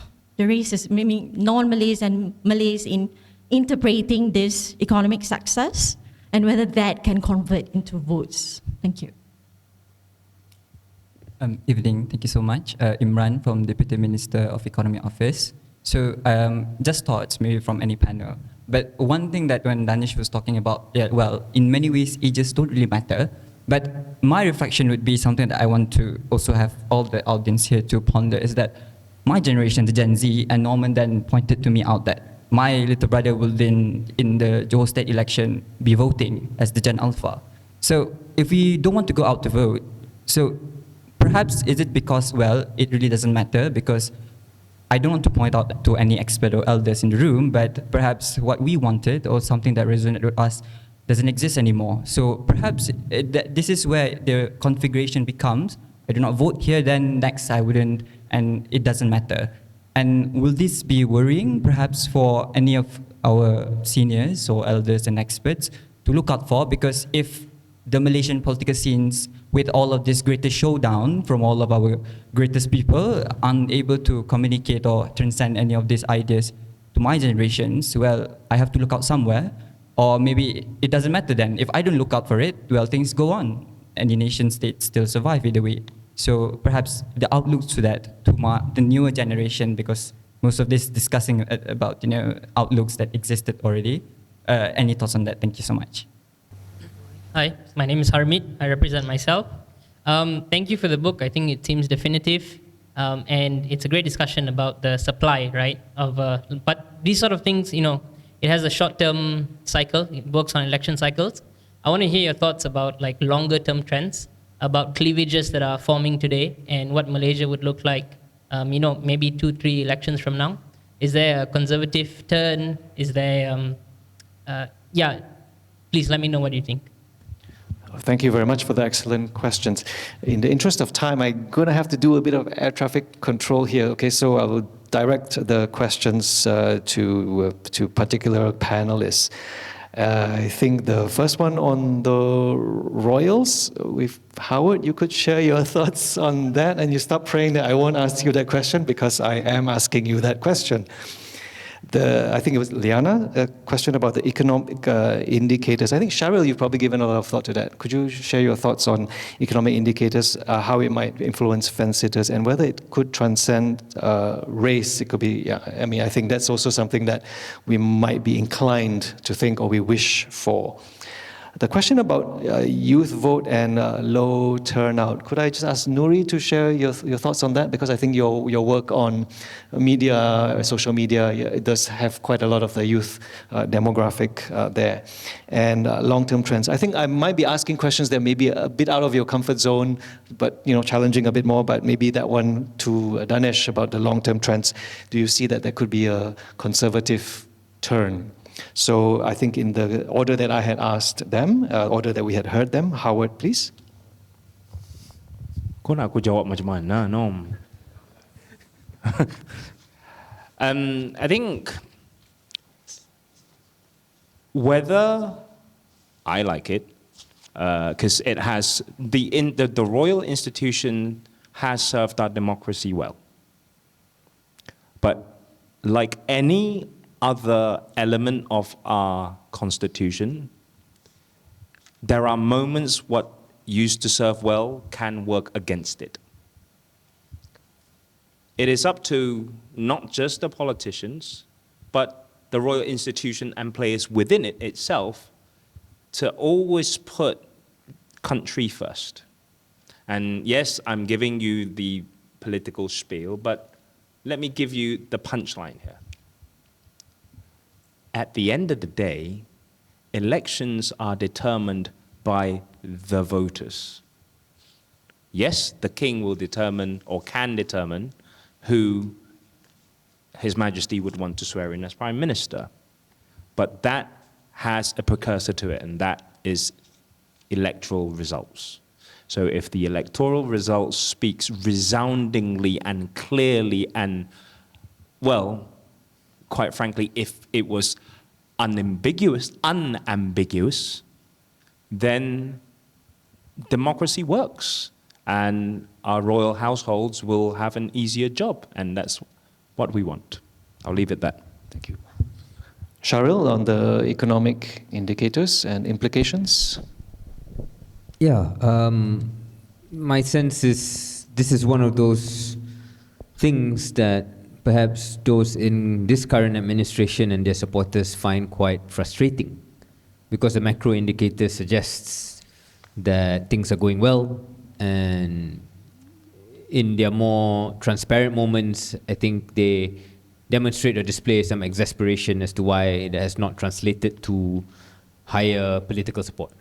meaning non-Malays and Malays, in interpreting this economic success, and whether that can convert into votes? Thank you. Evening, thank you so much. Imran from Deputy Minister of Economy Office. So just thoughts maybe from any panel. But one thing that when Danesh was talking about, yeah, well, in many ways, ages don't really matter. But my reflection would be something that I want to also have all the audience here to ponder is that my generation, the Gen Z, and Norman then pointed to me out that my little brother will then, in the Johor State election, be voting as the Gen Alpha. So if we don't want to go out to vote, so perhaps is it because, well, it really doesn't matter because I don't want to point out to any expert or elders in the room, but perhaps what we wanted or something that resonated with us doesn't exist anymore. So perhaps this is where the configuration becomes, I do not vote here, then next I wouldn't, and it doesn't matter. And will this be worrying perhaps for any of our seniors or elders and experts to look out for? Because if the Malaysian political scenes, with all of this greatest showdown from all of our greatest people, unable to communicate or transcend any of these ideas to my generations, well, I have to look out somewhere. Or maybe it doesn't matter then. If I don't look out for it, well, things go on. And the nation states still survive either way. So perhaps the outlooks to that, to the newer generation, because most of this discussing about outlooks that existed already. Any thoughts on that? Thank you so much. Hi, my name is Harmeet. I represent myself. Thank you for the book. I think it seems definitive. And it's a great discussion about the supply, right? But these sort of things, it has a short-term cycle. It works on election cycles. I want to hear your thoughts about like longer-term trends, about cleavages that are forming today and what Malaysia would look like, maybe 2-3 elections from now. Is there a conservative turn? Is there, please let me know what you think. Thank you very much for the excellent questions. In the interest of time, I'm going to have to do a bit of air traffic control here. Okay, so I will direct the questions to particular panelists. I think the first one on the royals, with Howard, you could share your thoughts on that, and you stop praying that I won't ask you that question because I am asking you that question. I think it was Liana, a question about the economic indicators. I think, Shahril, you've probably given a lot of thought to that. Could you share your thoughts on economic indicators, how it might influence fence-sitters, and whether it could transcend race? It could be, I think that's also something that we might be inclined to think or we wish for. The question about youth vote and low turnout, could I just ask Nouri to share your thoughts on that? Because I think your work on media, social media, it does have quite a lot of the youth demographic there. And long-term trends. I think I might be asking questions that may be a bit out of your comfort zone, but challenging a bit more, but maybe that one to Danesh about the long-term trends. Do you see that there could be a conservative turn? So I think in the order that I had asked them, order that we had heard them, Howard, please. Kau nak aku jawab macam mana, Nom? I think whether I like it, because it has the royal institution has served our democracy well. But like any other element of our constitution, there are moments what used to serve well can work against it. It is up to not just the politicians, but the royal institution and players within it itself to always put country first. And yes, I'm giving you the political spiel, but let me give you the punchline here. At the end of the day, elections are determined by the voters. Yes, the king will determine or can determine who His Majesty would want to swear in as Prime Minister. But that has a precursor to it, and that is electoral results. So if the electoral results speaks resoundingly and clearly and, well, quite frankly, if it was unambiguous, then democracy works and our royal households will have an easier job, and that's what we want. I'll leave it at that. Thank you. Shahril, on the economic indicators and implications? Yeah, my sense is this is one of those things that perhaps those in this current administration and their supporters find quite frustrating, because the macro indicator suggests that things are going well, and in their more transparent moments, I think they demonstrate or display some exasperation as to why it has not translated to higher political support.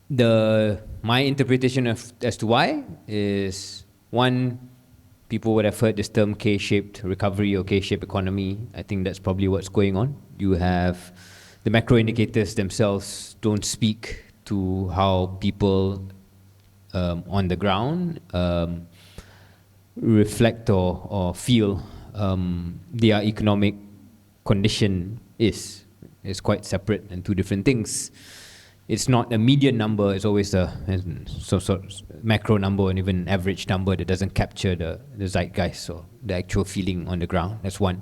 My interpretation as to why is, one, people would have heard this term K-shaped recovery or K-shaped economy. I think that's probably what's going on. You have the macro indicators themselves don't speak to how people on the ground reflect or feel their economic condition is. It's quite separate and two different things. It's not a median number, it's always some sort of macro number and even average number that doesn't capture the zeitgeist or the actual feeling on the ground. That's one.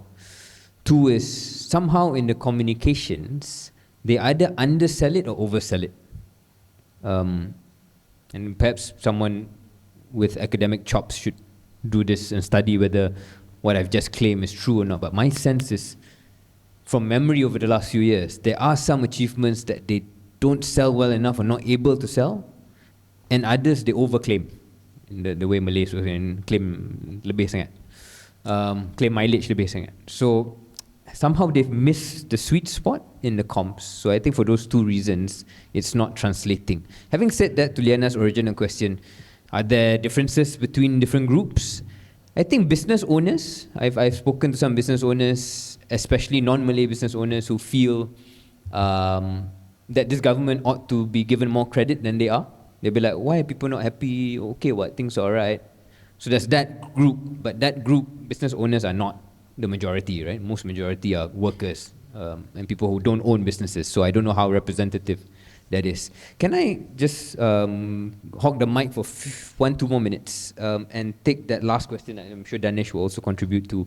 Two is, somehow in the communications, they either undersell it or oversell it. And perhaps someone with academic chops should do this and study whether what I've just claimed is true or not. But my sense is, from memory over the last few years, there are some achievements that they don't sell well enough or not able to sell, and others they overclaim, in the way Malays were saying, claim lebih sangat, claim mileage lebih sangat. So somehow they've missed the sweet spot in the comps. So I think for those two reasons, it's not translating. Having said that, to Liana's original question, are there differences between different groups? I think business owners, I've spoken to some business owners, especially non-Malay business owners, who feel that this government ought to be given more credit than they are. They'll be like, why are people not happy? Okay, what, things are all right. So there's that group, but that group, business owners are not the majority, right? Most majority are workers and people who don't own businesses. So I don't know how representative that is. Can I just hog the mic for 1-2 more minutes and take that last question that I'm sure Danesh will also contribute to?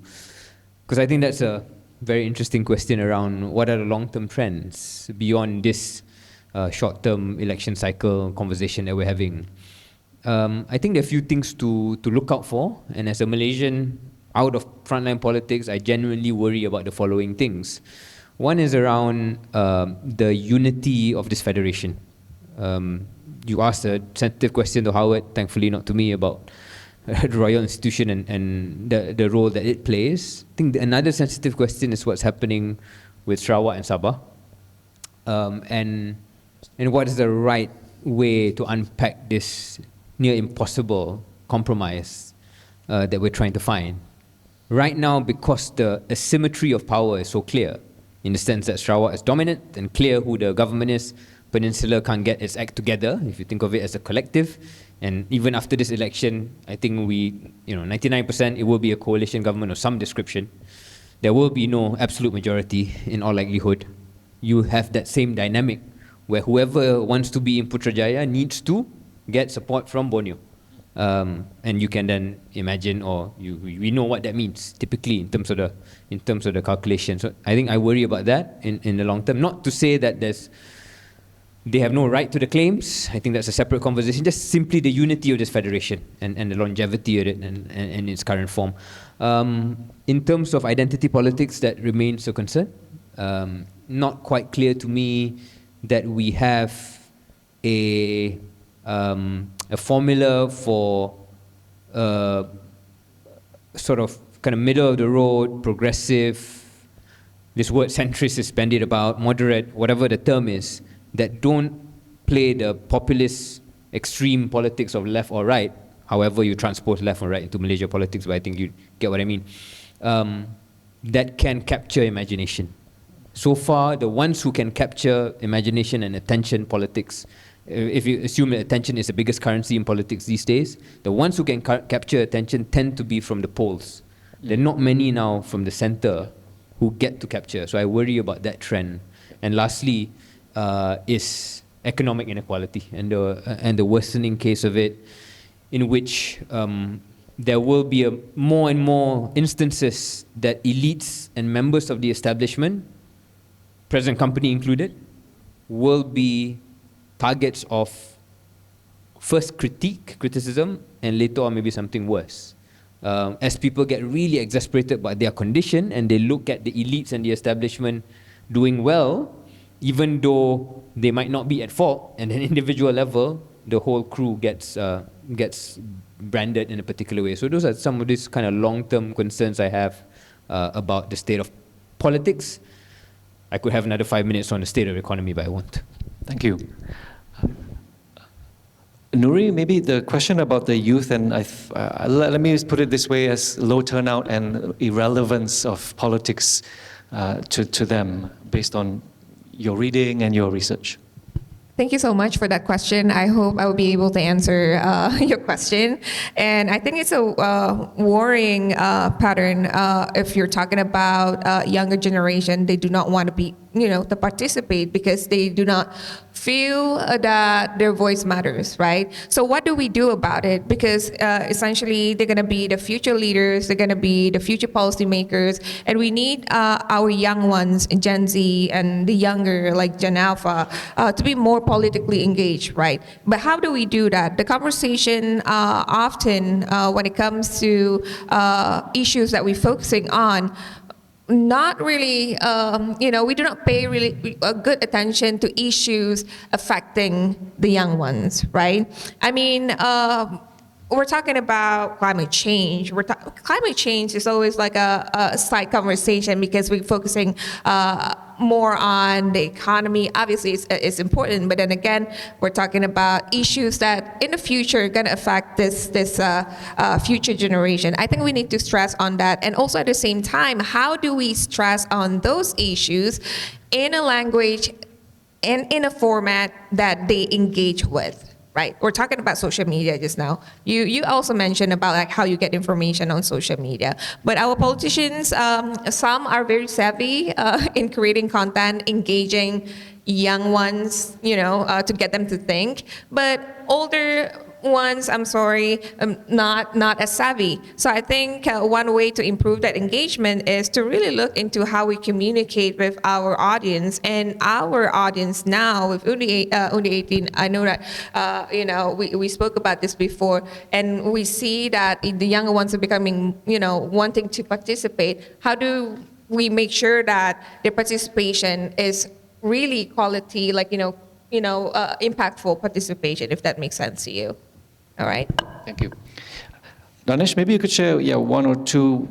Because I think that's a very interesting question around what are the long-term trends beyond this short-term election cycle conversation that we're having. I think there are a few things to look out for, and as a Malaysian out of frontline politics, I genuinely worry about the following things. One is around the unity of this federation. You asked a sensitive question to Howard, thankfully not to me, about the royal institution and the role that it plays. I think another sensitive question is what's happening with Sarawak and Sabah, and what is the right way to unpack this near impossible compromise that we're trying to find. Right now, because the asymmetry of power is so clear, in the sense that Sarawak is dominant and clear who the government is, Peninsula can't get its act together, if you think of it as a collective. And even after this election, I think 99% it will be a coalition government of some description. There will be no absolute majority in all likelihood. You have that same dynamic where whoever wants to be in Putrajaya needs to get support from Borneo. And you can then imagine, or we know what that means typically in terms of the calculation. So I think I worry about that in the long term. Not to say that they have no right to the claims. I think that's a separate conversation. Just simply the unity of this federation and the longevity of it and its current form. In terms of identity politics, that remains a concern. Not quite clear to me that we have a formula for sort of kind of middle of the road, progressive, this word centrist is bandied about, moderate, whatever the term is, that don't play the populist extreme politics of left or right, however you transpose left or right into Malaysia politics, but I think you get what I mean, that can capture imagination. So far, the ones who can capture imagination and attention politics, if you assume that attention is the biggest currency in politics these days, the ones who can capture attention tend to be from the polls. There are not many now from the center who get to capture, so I worry about that trend. And lastly, is economic inequality and the worsening case of it, in which there will be more and more instances that elites and members of the establishment, present company included, will be targets of first criticism, and later on maybe something worse. As people get really exasperated by their condition and they look at the elites and the establishment doing well, even though they might not be at fault, at an individual level, the whole crew gets branded in a particular way. So those are some of these kind of long-term concerns I have about the state of politics. I could have another 5 minutes on the state of the economy, but I won't. Thank you. Nuri, maybe the question about the youth, and let me put it this way, as low turnout and irrelevance of politics to them, based on your reading and your research. Thank you so much for that question. I hope I will be able to answer your question. And I think it's a worrying pattern if you're talking about younger generation. They do not want to be, to participate because they do not feel that their voice matters, right? So what do we do about it? Because essentially they're going to be the future leaders, they're going to be the future policymakers, and we need our young ones, Gen Z and the younger, like Gen Alpha, to be more politically engaged, right? But how do we do that? The conversation often when it comes to issues that we're focusing on, not really, we do not pay really a good attention to issues affecting the young ones, right? I mean, we're talking about climate change. Climate change is always like a side conversation because we're focusing more on the economy. Obviously, it's important, but then again, we're talking about issues that in the future are going to affect this future generation. I think we need to stress on that, and also at the same time, how do we stress on those issues in a language and in a format that they engage with? Right, we're talking about social media just now. You also mentioned about like how you get information on social media. But our politicians, some are very savvy in creating content, engaging young ones, to get them to think. But older ones, I'm sorry, not as savvy. So I think one way to improve that engagement is to really look into how we communicate with our audience. And our audience now with Undi 18, I know that we spoke about this before, and we see that the younger ones are becoming, wanting to participate. How do we make sure that their participation is really quality, like impactful participation, if that makes sense to you? All right. Thank you. Danesh, maybe you could share one or two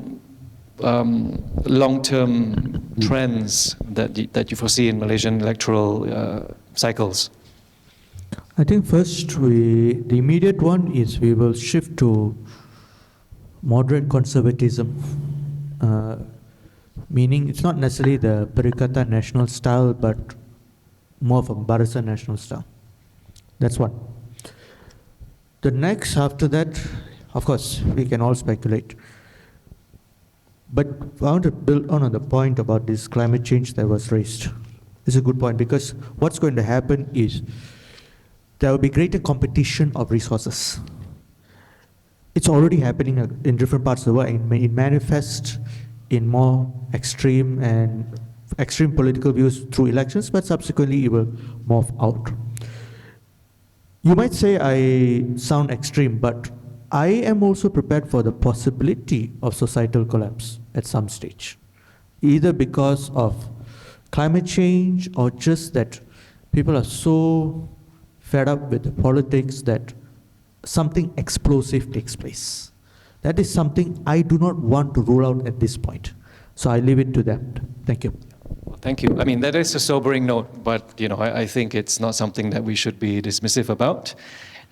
long-term trends that you foresee in Malaysian electoral cycles. I think first, the immediate one is we will shift to moderate conservatism, meaning it's not necessarily the Perikatan national style, but more of a Barisan national style. That's one. The next after that, of course, we can all speculate. But I want to build on the point about this climate change that was raised. It's a good point because what's going to happen is there will be greater competition of resources. It's already happening in different parts of the world, and it manifests in more extreme political views through elections, but subsequently it will morph out. You might say I sound extreme, but I am also prepared for the possibility of societal collapse at some stage, either because of climate change or just that people are so fed up with the politics that something explosive takes place. That is something I do not want to rule out at this point. So I leave it to them. Thank you. Well, thank you. I mean, that is a sobering note, but I think it's not something that we should be dismissive about.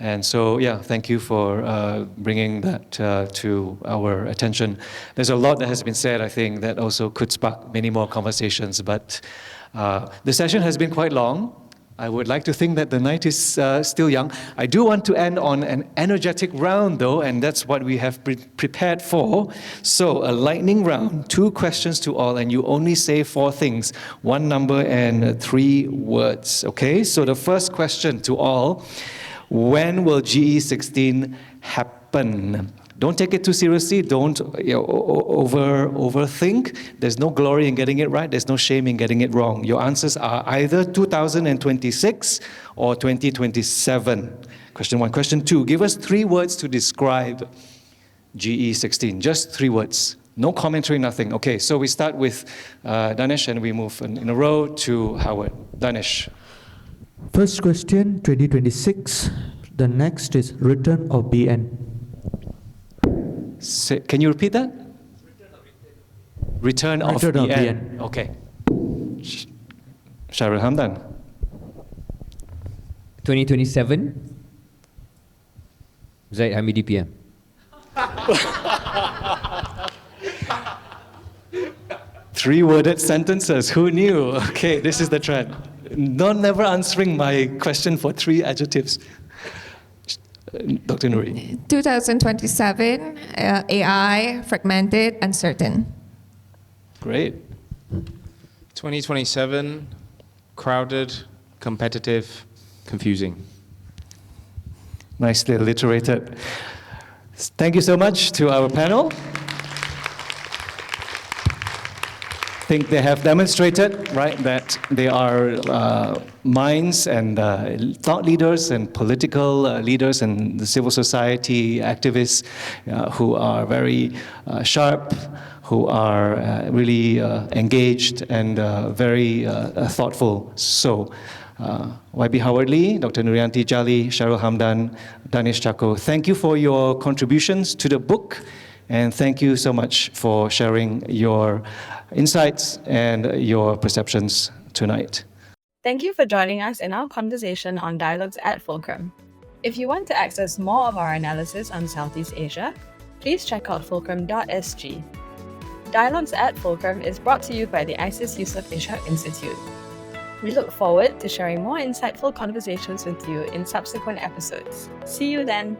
And so, thank you for bringing that to our attention. There's a lot that has been said, I think, that also could spark many more conversations, but the session has been quite long. I would like to think that the night is still young. I do want to end on an energetic round, though, and that's what we have prepared for. So, a lightning round, 2 questions to all, and you only say 4 things, 1 number and 3 words, okay? So, the first question to all, when will GE16 happen? Don't take it too seriously. Don't overthink. There's no glory in getting it right. There's no shame in getting it wrong. Your answers are either 2026 or 2027. Question 1. Question 2. Give us 3 words to describe GE16. Just 3 words. No commentary, nothing. Okay, so we start with Danesh and we move in a row to Howard. Danesh. First question, 2026. The next is return of BN. Can you repeat that? Return of BN. Okay. Shahril Hamdan. 2027. Zaid Hamidi PM. Three-worded sentences. Who knew? Okay, this is the trend. Never answering my question for 3 adjectives. Dr. Noori. 2027, AI, fragmented, uncertain. Great. 2027, crowded, competitive, confusing. Nicely alliterated. Thank you so much to our panel. I think they have demonstrated, right, that they are minds and thought leaders and political leaders and the civil society activists who are very sharp, who are really engaged and very thoughtful. So, YB Howard Lee, Dr. Nuurrianti Jalli, Shahril Hamdan, Danesh Chacko, thank you for your contributions to the book, and thank you so much for sharing your insights and your perceptions tonight. Thank you for joining us in our conversation on Dialogues at Fulcrum. If you want to access more of our analysis on Southeast Asia, please check out fulcrum.sg. Dialogues at Fulcrum is brought to you by the ISIS Yusof Ishak Institute. We look forward to sharing more insightful conversations with you in subsequent episodes. See you then!